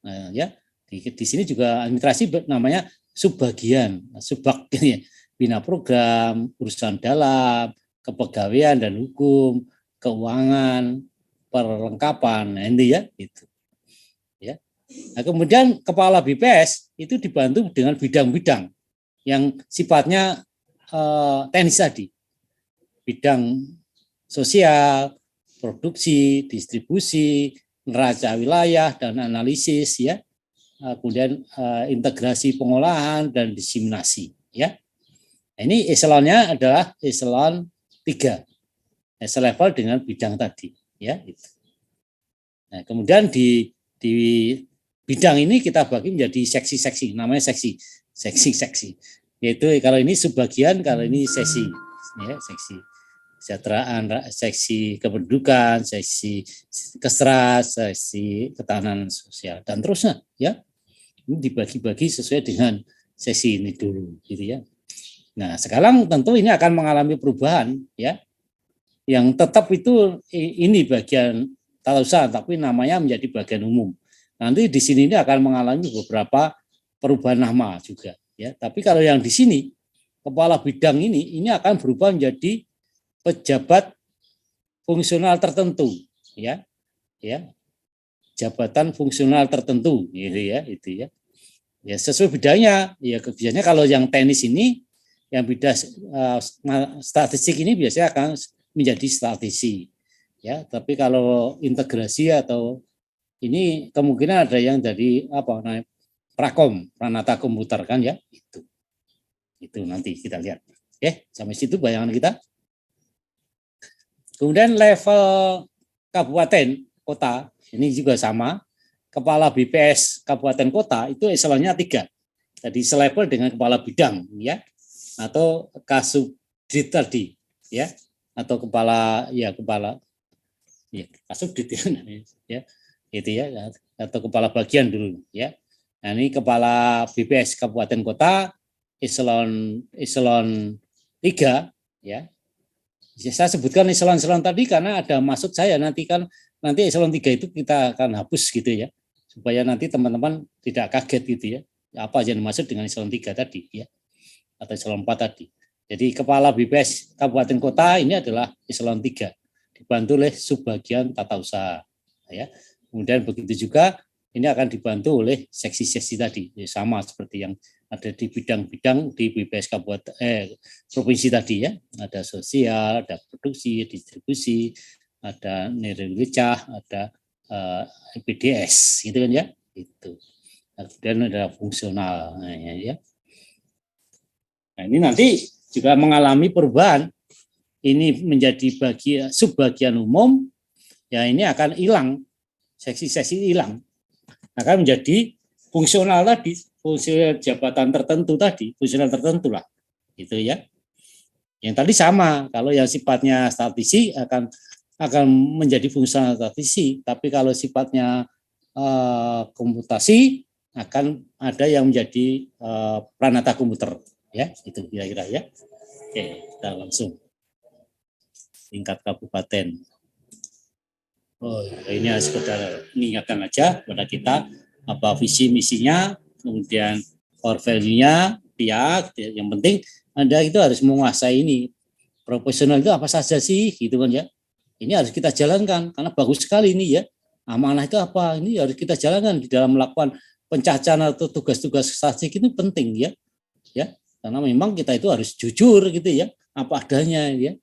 Nah, ya. Di sini juga administrasi namanya subbagian, subbag ya. Bina program, urusan dalam, kepegawaian dan hukum, keuangan, perlengkapan, nah ini ya itu. Ya. Nah, kemudian kepala BPS itu dibantu dengan bidang-bidang yang sifatnya teknis tadi. Bidang sosial, produksi, distribusi, neraca wilayah dan analisis ya. Kemudian integrasi pengolahan dan diseminasi ya. Nah, ini eselonnya adalah eselon 3. Selevel dengan bidang tadi ya itu. Nah, kemudian di bidang ini kita bagi menjadi seksi-seksi, namanya seksi. Yaitu kalau ini subbagian, kalau ini seksi ya, seksi kesejahteraan, seksi kependudukan, seksi keseras, seksi ketahanan sosial dan terusnya ya. Ini dibagi-bagi sesuai dengan seksi ini dulu gitu ya. Nah, sekarang tentu ini akan mengalami perubahan ya. Yang tetap itu ini bagian tata usaha, tapi namanya menjadi bagian umum. Nanti di sini ini akan mengalami beberapa perubahan nama juga ya. Tapi kalau yang di sini kepala bidang ini akan berubah menjadi pejabat fungsional tertentu ya. Ya. Jabatan fungsional tertentu gitu ya, itu ya. Ya sesuai bidangnya. Ya biasanya kalau yang teknis ini yang bidang statistik ini biasanya akan menjadi statisi ya, tapi kalau integrasi atau ini kemungkinan ada yang jadi prakom, pranata komputer kan ya, itu nanti kita lihat. Oke, sampai situ bayangan kita. Kemudian level kabupaten kota ini juga sama, kepala BPS kabupaten kota itu eselonnya 3. Jadi selevel dengan kepala bidang ya, atau kasubdit tadi ya, atau kepala ya kasubdit ya gitu ya, atau kepala bagian dulu ya. Nah, ini kepala BPS kabupaten kota eselon 3 ya. Saya sebutkan eselon tadi karena ada maksud saya nanti eselon 3 itu kita akan hapus gitu ya, supaya nanti teman-teman tidak kaget gitu ya. apa yang dimaksud dengan eselon 3 tadi ya, atau eselon 4 tadi. Jadi kepala BPS kabupaten kota ini adalah eselon 3, dibantu oleh subbagian tata usaha ya. Kemudian begitu juga ini akan dibantu oleh seksi-seksi tadi, ya, sama seperti yang ada di bidang-bidang di BPS kabupaten provinsi tadi ya. Ada sosial, ada produksi, distribusi, ada nirwicah, ada PDS gitu kan ya. Itu. Kemudian ada fungsional ya. Nah, ini nanti juga mengalami perubahan. Ini menjadi subbagian umum, ya ini akan hilang, seksi-seksi hilang. Akan menjadi fungsional tadi, fungsi jabatan tertentu tadi, fungsional tertentu lah, gitu ya. Yang tadi sama, kalau yang sifatnya statisi akan menjadi fungsional statisi, tapi kalau sifatnya komputasi akan ada yang menjadi pranata komputer. Ya, itu kira-kira ya. Oke, kita langsung tingkat kabupaten. Oh, ini sekedar mengingatkan aja kepada kita apa visi misinya, kemudian core value-nya, pihak. Yang penting Anda itu harus menguasai ini. Profesional itu apa saja sih, gitu kan ya. Ini harus kita jalankan karena bagus sekali ini ya. Amanah itu apa? Ini harus kita jalankan di dalam melakukan pencacahan atau tugas-tugas statistik itu penting ya. Ya. Karena memang kita itu harus jujur gitu ya, apa adanya ya.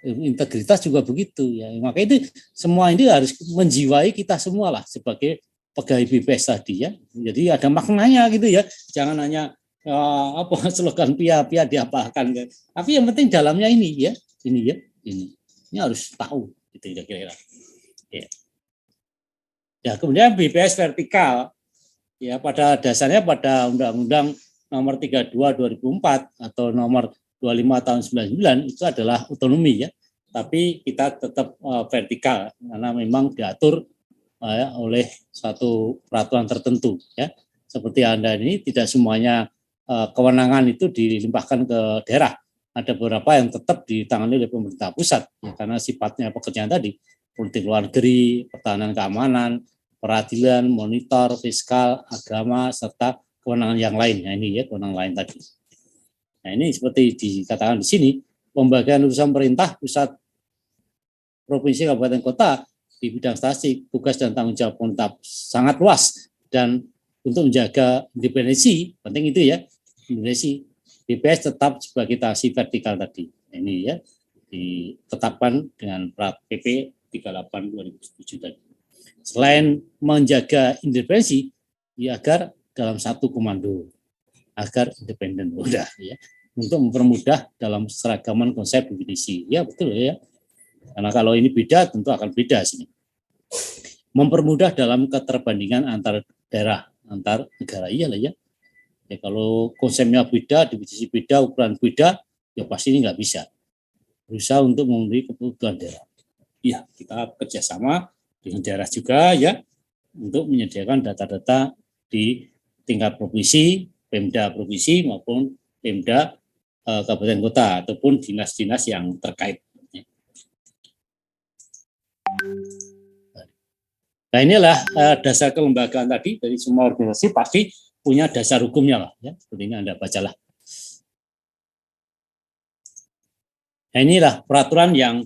Integritas juga begitu ya. Maka itu semua ini harus menjiwai kita semua lah sebagai pegawai BPS tadi ya. Jadi ada maknanya gitu ya. Jangan hanya slogan pia-pia diapakan. Tapi yang penting dalamnya ini ya. Ini ya. Ini harus tahu gitu kira-kira. Ya. Ya, kemudian BPS vertikal ya pada dasarnya pada Undang-Undang nomor 32 2004 atau nomor 25 tahun 99 itu adalah otonomi ya. Tapi kita tetap vertikal karena memang diatur oleh satu peraturan tertentu ya. Seperti Anda ini tidak semuanya kewenangan itu dilimpahkan ke daerah. Ada beberapa yang tetap ditangani oleh pemerintah pusat ya, karena sifatnya pekerjaan tadi, politik luar negeri, pertahanan keamanan, peradilan, monitor, fiskal, agama, serta kewenangan yang lain. Nah ini ya kewenangan lain tadi. Nah ini seperti dikatakan di sini, pembagian urusan pemerintah pusat, provinsi, kabupaten, kota di bidang statistik, tugas dan tanggung jawab pemerintah sangat luas dan untuk menjaga independensi, penting itu ya, independensi, BPS tetap sebagai tasi vertikal tadi. Ini ya ditetapkan dengan PP 38 2007 tadi. Selain menjaga independensi, ya agar dalam satu komando, agar independen mudah ya, untuk mempermudah dalam seragaman konsep definisi. Ya betul ya. Karena kalau ini beda tentu akan beda sini. Mempermudah dalam keterbandingan antar daerah, antar negara iyalah ya. Ya kalau konsepnya beda, definisi beda, ukuran beda, ya pasti ini nggak bisa. Berusaha untuk memenuhi kebutuhan daerah. Ya kita kerjasama dengan daerah juga ya untuk menyediakan data-data di tingkat provinsi, Pemda provinsi maupun Pemda kabupaten kota ataupun dinas-dinas yang terkait. Nah inilah dasar kelembagaan tadi dari semua organisasi pasti punya dasar hukumnya lah ya. Seperti ini Anda bacalah. Nah inilah peraturan yang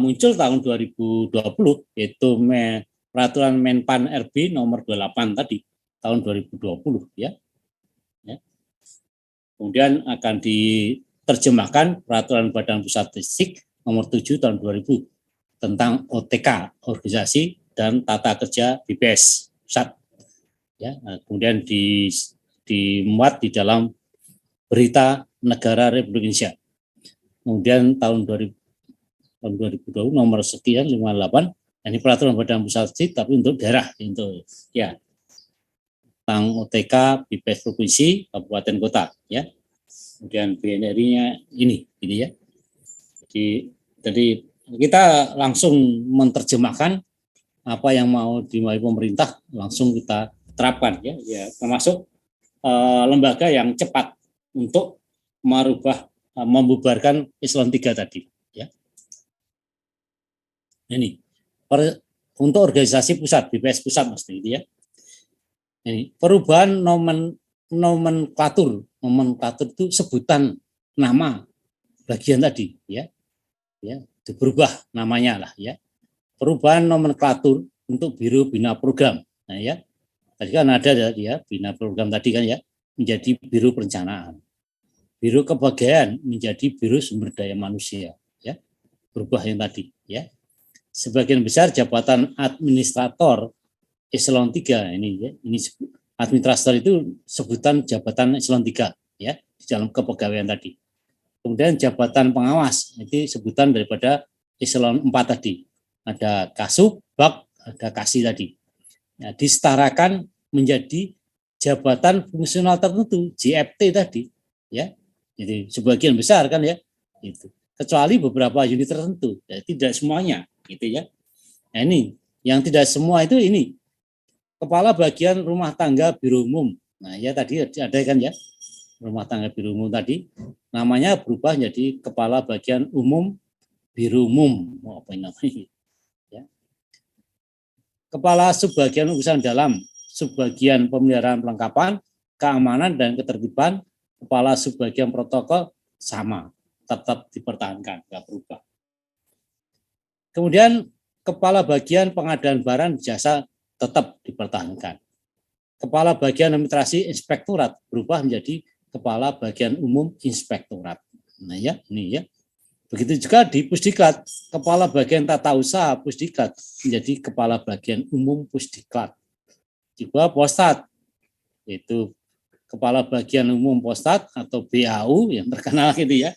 muncul tahun 2020 yaitu peraturan Menpan RB nomor 28 tadi tahun 2020 ya. Kemudian akan diterjemahkan peraturan Badan Pusat Statistik nomor 7 tahun 2000 tentang OTK, organisasi dan tata kerja BPS pusat. Ya, kemudian dimuat di dalam Berita Negara Republik Indonesia. Kemudian tahun 2020 nomor sekian 58, ini peraturan Badan Pusat Statistik tapi untuk daerah, untuk ya tentang OTK BPS provinsi, kabupaten, kota ya. Kemudian BNRI-nya ini ya. Jadi kita langsung menerjemahkan apa yang mau dimulai pemerintah langsung kita terapkan ya termasuk lembaga yang cepat untuk merubah membubarkan eselon 3 tadi ya. Ini untuk organisasi pusat BPS pusat mesti gitu ya. Ini perubahan nomenklatur itu sebutan nama bagian tadi, ya, itu berubah namanya lah, ya. Perubahan nomenklatur untuk Biro Bina Program. Nah, ya, tadi kan ada ya Bina Program tadi kan ya, menjadi Biro Perencanaan. Biro Kepegawaian menjadi Biro Sumber Daya Manusia, ya. Berubah yang tadi, ya. Sebagian besar jabatan administrator eselon 3 ini, ya, ini administrator itu sebutan jabatan eselon 3, ya, di dalam kepegawaian tadi. Kemudian jabatan pengawas itu sebutan daripada eselon 4 tadi. Ada Kasub, Bak, ada Kasih tadi. Nah, disetarakan menjadi jabatan fungsional tertentu, JFT tadi, ya. Jadi sebagian besar kan ya, itu. Kecuali beberapa unit tertentu, ya, tidak semuanya, gitu ya. Nah, ini yang tidak semua itu ini kepala bagian rumah tangga biro umum. Nah, ya tadi ada kan ya, rumah tangga biro umum tadi namanya berubah jadi kepala bagian umum biro umum. Apa ini namanya? Ya. Kepala subbagian urusan dalam, subbagian pemeliharaan perlengkapan, keamanan dan ketertiban, kepala subbagian protokol sama, tetap dipertahankan, nggak berubah. Kemudian kepala bagian pengadaan barang jasa tetap dipertahankan. Kepala bagian administrasi inspektorat berubah menjadi kepala bagian umum inspektorat. Nah ya, ini ya. Begitu juga di Pusdiklat, kepala bagian tata usaha Pusdiklat menjadi kepala bagian umum Pusdiklat. Juga Postat, itu kepala bagian umum Postat atau BAU yang terkenal gitu ya,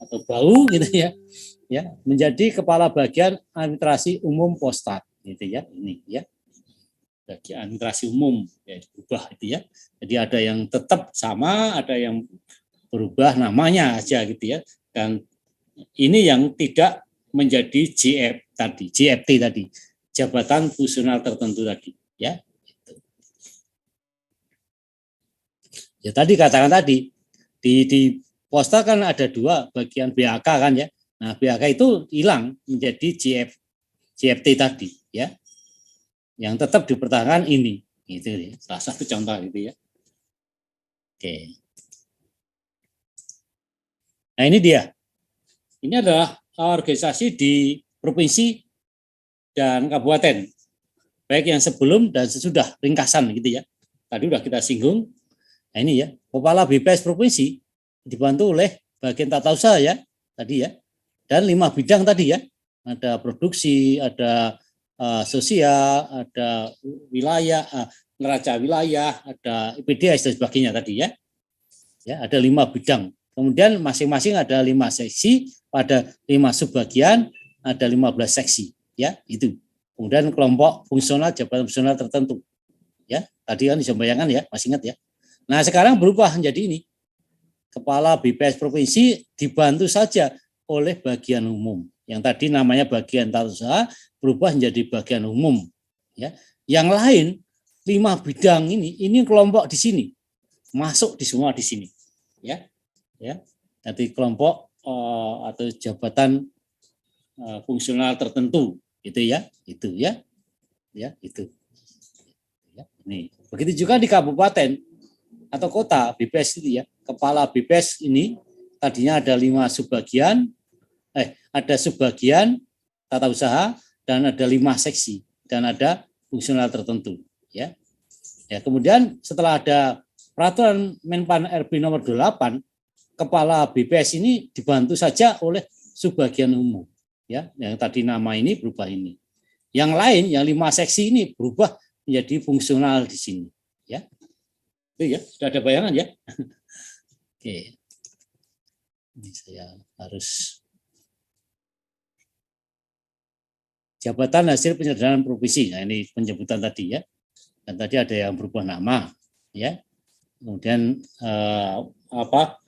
atau BAU gitu ya, menjadi kepala bagian administrasi umum Postat gitu ya, ini ya. Bagi administrasi umum ya berubah itu ya. Jadi ada yang tetap sama, ada yang berubah namanya aja gitu ya. Dan ini yang tidak menjadi JFT tadi, jabatan fungsional tertentu tadi ya. Ya tadi katakan tadi di Posta kan ada dua bagian BAK kan ya. Nah, BAK itu hilang menjadi JFT tadi ya. Yang tetap dipertahankan ini, itu ya, salah satu contoh itu ya. Oke. Nah ini dia. Ini adalah organisasi di provinsi dan kabupaten, baik yang sebelum dan sesudah, ringkasan gitu ya. Tadi udah kita singgung. Nah ini ya, kepala BPS provinsi dibantu oleh bagian tata usaha ya, tadi ya. Dan 5 bidang tadi ya. Ada produksi, ada sosial, ada wilayah, neraca wilayah, ada IPDS dan sebagainya tadi ya. Ya, ada 5 bidang. Kemudian masing-masing ada 5 seksi, pada 5 subbagian, ada 15 seksi, ya, itu. Kemudian kelompok fungsional, jabatan fungsional tertentu. Ya, tadi kan disampaikan ya, masih ingat ya. Nah, sekarang berubah menjadi ini. Kepala BPS provinsi dibantu saja oleh bagian umum. Yang tadi namanya bagian tata usaha berubah menjadi bagian umum, ya. Yang lain 5 bidang ini kelompok di sini, masuk di semua di sini, ya. Nanti kelompok atau jabatan fungsional tertentu, itu ya, itu. Ya, itu. Ya, ini. Begitu juga di kabupaten atau kota BPS itu ya, kepala BPS ini tadinya ada 5 subbagian. Ada subbagian tata usaha dan ada 5 seksi dan ada fungsional tertentu ya. Kemudian setelah ada peraturan Menpan RB nomor 28, kepala BPS ini dibantu saja oleh subbagian umum ya, yang tadi nama ini berubah ini. Yang lain yang 5 seksi ini berubah menjadi fungsional di sini ya. Itu ya, sudah ada bayangan ya. Oke. Ini saya harus jabatan hasil penyederhanaan provinsi. Nah, ini penyebutan tadi ya. Dan tadi ada yang berubah nama ya. Kemudian apa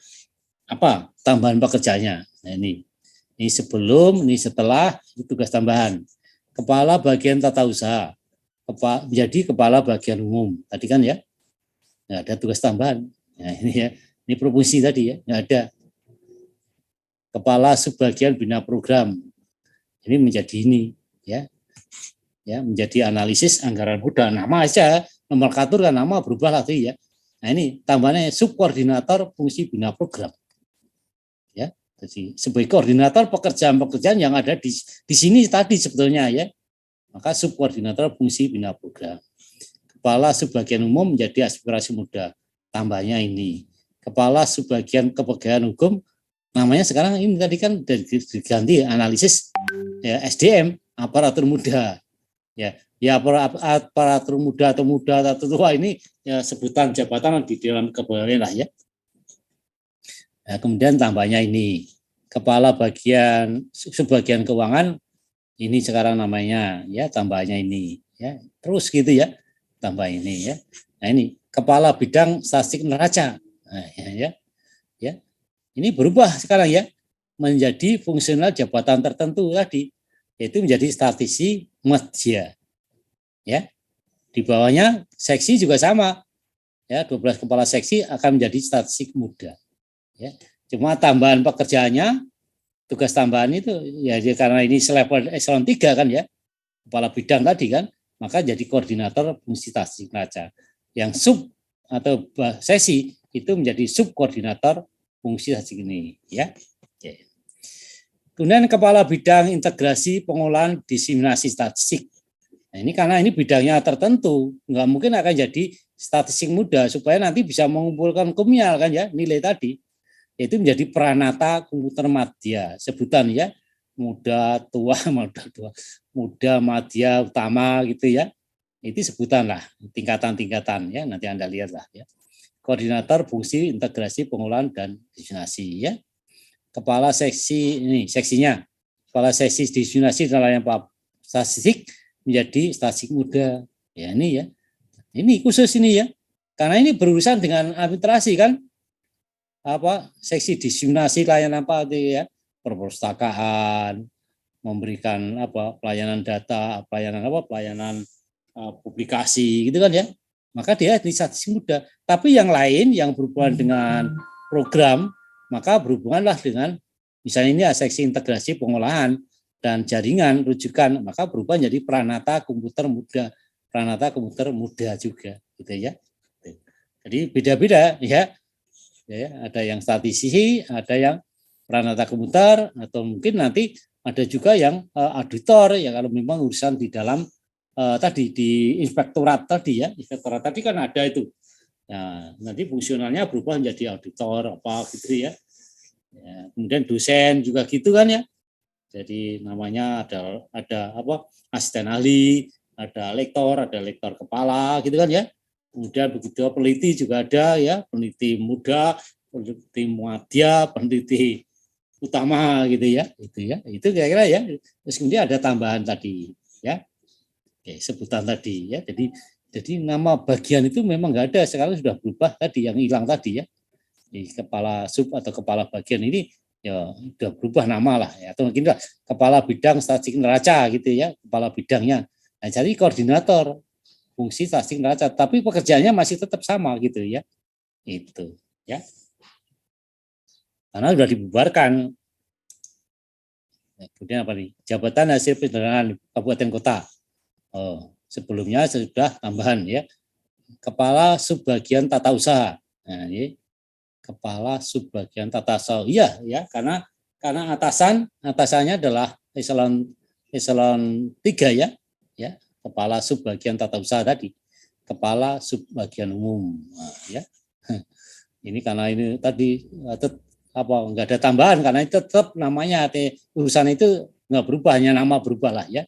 tambahan pekerjaannya. Nah, ini sebelum, ini setelah, ini tugas tambahan. Kepala bagian tata usaha menjadi kepala bagian umum. Tadi kan ya. Nah, ada tugas tambahan. Nah, ini ya. Ini provinsi tadi ya. Nggak ada. Kepala subbagian bina program. Ini menjadi ini. Ya, menjadi analisis anggaran muda. Nama aja, nomenklatur kan nama berubah lagi ya. Nah ini tambahannya subkoordinator fungsi bina program. Ya, jadi sebagai koordinator pekerjaan-pekerjaan yang ada di sini tadi sebetulnya ya. Maka subkoordinator fungsi bina program. Kepala subbagian umum menjadi aspirasi muda. Tambahnya ini. Kepala subbagian kepegawaian hukum namanya sekarang ini tadi kan diganti analisis ya, SDM aparatur muda. Ya aparatur muda atau tua ini ya, sebutan jabatan di dalam kepegawaian lah ya. Nah, kemudian tambahnya ini kepala bagian subbagian keuangan ini sekarang namanya ya, tambahnya ini ya, terus gitu ya, tambah ini ya. Nah ini kepala bidang statistik neraca. Nah, ya. Ini berubah sekarang ya menjadi fungsional jabatan tertentu tadi, yaitu menjadi statistisi media. Ya. Di bawahnya seksi juga sama. Ya, 12 kepala seksi akan menjadi statistik muda. Ya. Cuma tambahan pekerjaannya, tugas tambahan itu ya karena ini selevel eselon 3 kan ya, kepala bidang tadi kan, maka jadi koordinator fungsi statistik neraca. Yang sub atau sesi itu menjadi subkoordinator fungsi statistik ini ya. Oke. Kemudian kepala bidang integrasi pengolahan diseminasi statistik. Nah, ini karena ini bidangnya tertentu, nggak mungkin akan jadi statistik muda supaya nanti bisa mengumpulkan kumial kan ya, nilai tadi. Itu menjadi pranata komputer madya, sebutan ya, muda, tua, muda, madya, utama gitu ya. Itu sebutan lah, tingkatan-tingkatan ya, nanti Anda lihat lah ya. Koordinator fungsi integrasi pengolahan dan diseminasi ya. Kepala seksi ini seksinya. Kepala seksi diseminasi dalam statistik menjadi statistik muda. Ya ini ya. Ini khusus ini ya. Karena ini berurusan dengan administrasi kan. Apa seksi diseminasi layanan apa itu ya? Perpustakaan, memberikan apa pelayanan data, pelayanan publikasi gitu kan ya. Maka dia di statistik muda. Tapi yang lain yang berhubungan dengan program, maka berhubunganlah dengan misalnya ini seksi integrasi pengolahan dan jaringan rujukan, maka berubah menjadi pranata komputer muda juga gitu ya. Jadi beda-beda ya. Ada yang statistisi, ada yang pranata komputer, atau mungkin nanti ada juga yang auditor ya kalau memang urusan di dalam tadi di inspektorat tadi ya, inspektorat tadi kan ada itu. Nah, nanti fungsionalnya berubah menjadi auditor apa gitu ya. Ya, kemudian dosen juga gitu kan ya. Jadi namanya ada apa? Asisten ahli, ada lektor kepala gitu kan ya. Kemudian begitu peneliti juga ada ya, peneliti muda, peneliti madya, peneliti utama gitu ya. Itu kira-kira ya. Terus kemudian ada tambahan tadi ya. Oke, sebutan tadi ya. Jadi nama bagian itu memang nggak ada, sekarang sudah berubah tadi yang hilang tadi ya. Di kepala sub atau kepala bagian ini ya sudah berubah nama lah ya. Atau mungkin kepala bidang statistik neraca gitu ya, kepala bidangnya. Nah, jadi koordinator fungsi statistik neraca, tapi pekerjaannya masih tetap sama gitu ya. Itu ya. Karena sudah dibubarkan. Nah, kemudian apa nih? Jabatan hasil penyelenggaraan kabupaten kota. Oh, sebelumnya sudah tambahan ya. Kepala subbagian tata usaha. Nah, ini kepala subbagian tata usaha. Iya ya, karena atasannya adalah eselon 3 ya. Ya, kepala subbagian tata usaha tadi. Kepala subbagian umum. Nah, ya. Ini karena ini tadi nggak ada tambahan karena itu tetap namanya urusan itu nggak berubah, hanya nama berubah lah ya.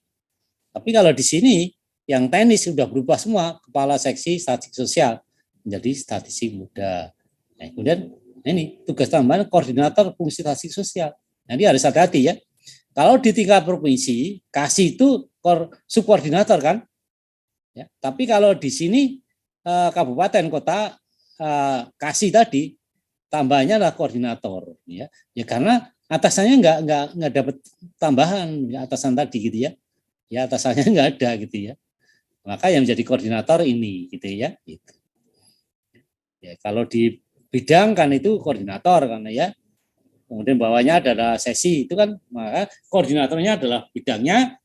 Tapi kalau di sini yang teknis sudah berubah semua, kepala seksi statistik sosial menjadi statistik muda. Nah, kemudian ini tugas tambahan koordinator fungsi statistik sosial. Nanti harus hati-hati ya. Kalau di tingkat provinsi kasih itu subkoordinator kan, ya. Tapi kalau di sini kabupaten kota kasih tadi tambahnya adalah koordinator ya. Ya karena atasannya nggak dapat tambahan ya, atasan tadi gitu ya. Ya atasannya nggak ada gitu ya. Maka yang menjadi koordinator ini gitu ya. Gitu. Ya kalau di bidang kan itu koordinator karena ya. Kemudian bawahnya adalah sesi itu kan, maka koordinatornya adalah bidangnya,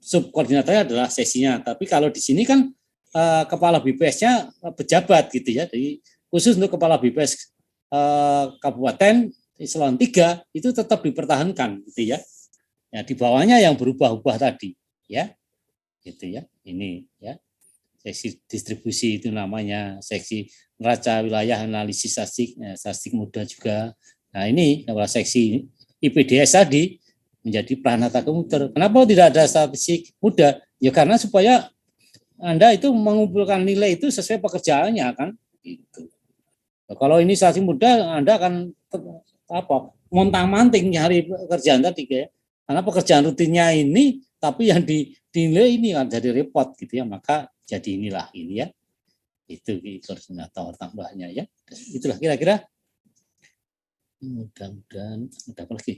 subkoordinatornya adalah sesinya. Tapi kalau di sini kan kepala BPS-nya pejabat gitu ya. Jadi khusus untuk kepala BPS Kabupaten Eselon 3 itu tetap dipertahankan gitu ya. Ya di bawahnya yang berubah-ubah tadi ya. Gitu ya. Ini ya. Seksi distribusi itu namanya seksi neraca wilayah analisis statistik muda juga. Nah ini kalau seksi IPDS tadi menjadi Pranata Komuter. Kenapa tidak ada statistik muda? Ya karena supaya Anda itu mengumpulkan nilai itu sesuai pekerjaannya kan. Gitu. Nah, kalau ini statistik muda Anda akan montang-manting nyari pekerjaan tadi ya. Karena pekerjaan rutinnya ini tapi yang dinilai ini kan jadi repot gitu ya, maka jadi inilah ini ya, itu koordinator tambahnya ya, itulah kira-kira. Mudah-mudahan ada apa lagi.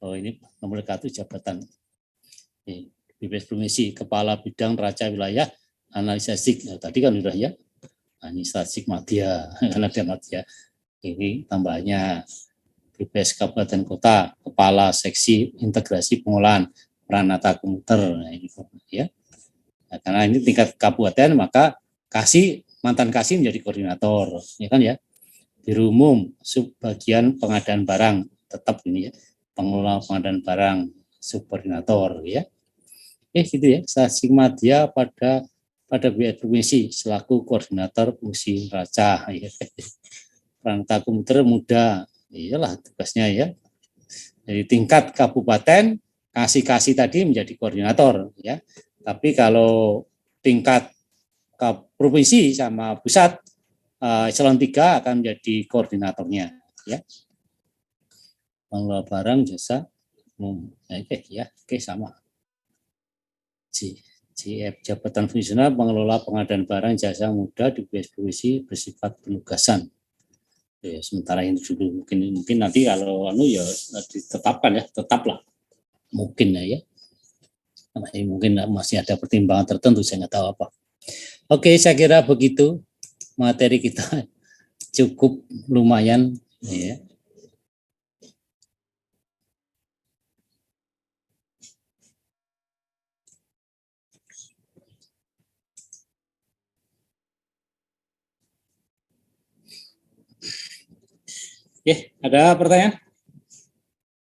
Oh ini nomor 1 jabatan BPS Provinsi Kepala Bidang Neraca Wilayah Analisa Statistik. Nah, tadi kan sudah ya, ini statistik madya karena ada madya. Ini tambahnya BPS Kabupaten Kota Kepala Seksi Integrasi Pengolahan Pranata Komuter. Nah, ini ya. Nah, karena ini tingkat kabupaten maka mantan kasih menjadi koordinator, ya kan ya. Biro Umum subbagian pengadaan barang tetap ini ya, pengelola pengadaan barang subkoordinator ya. Gitu ya, statistik madya pada BPS Provinsi selaku koordinator fungsi neraca ya. Pranata Komuter muda, iyalah tugasnya ya. Jadi tingkat kabupaten kasih tadi menjadi koordinator ya. Tapi kalau tingkat provinsi sama pusat Eselon 3 akan menjadi koordinatornya ya. Pengelola barang jasa umum. Oke sama. JF jabatan fungsional pengelola pengadaan barang jasa muda di BPS Provinsi bersifat penugasan. Ya, sementara ini dulu mungkin nanti kalau ya ditetapkan ya, tetaplah mungkin ya. Mungkin masih ada pertimbangan tertentu, saya nggak tahu apa. Oke, saya kira begitu materi kita cukup lumayan ya. Ada pertanyaan?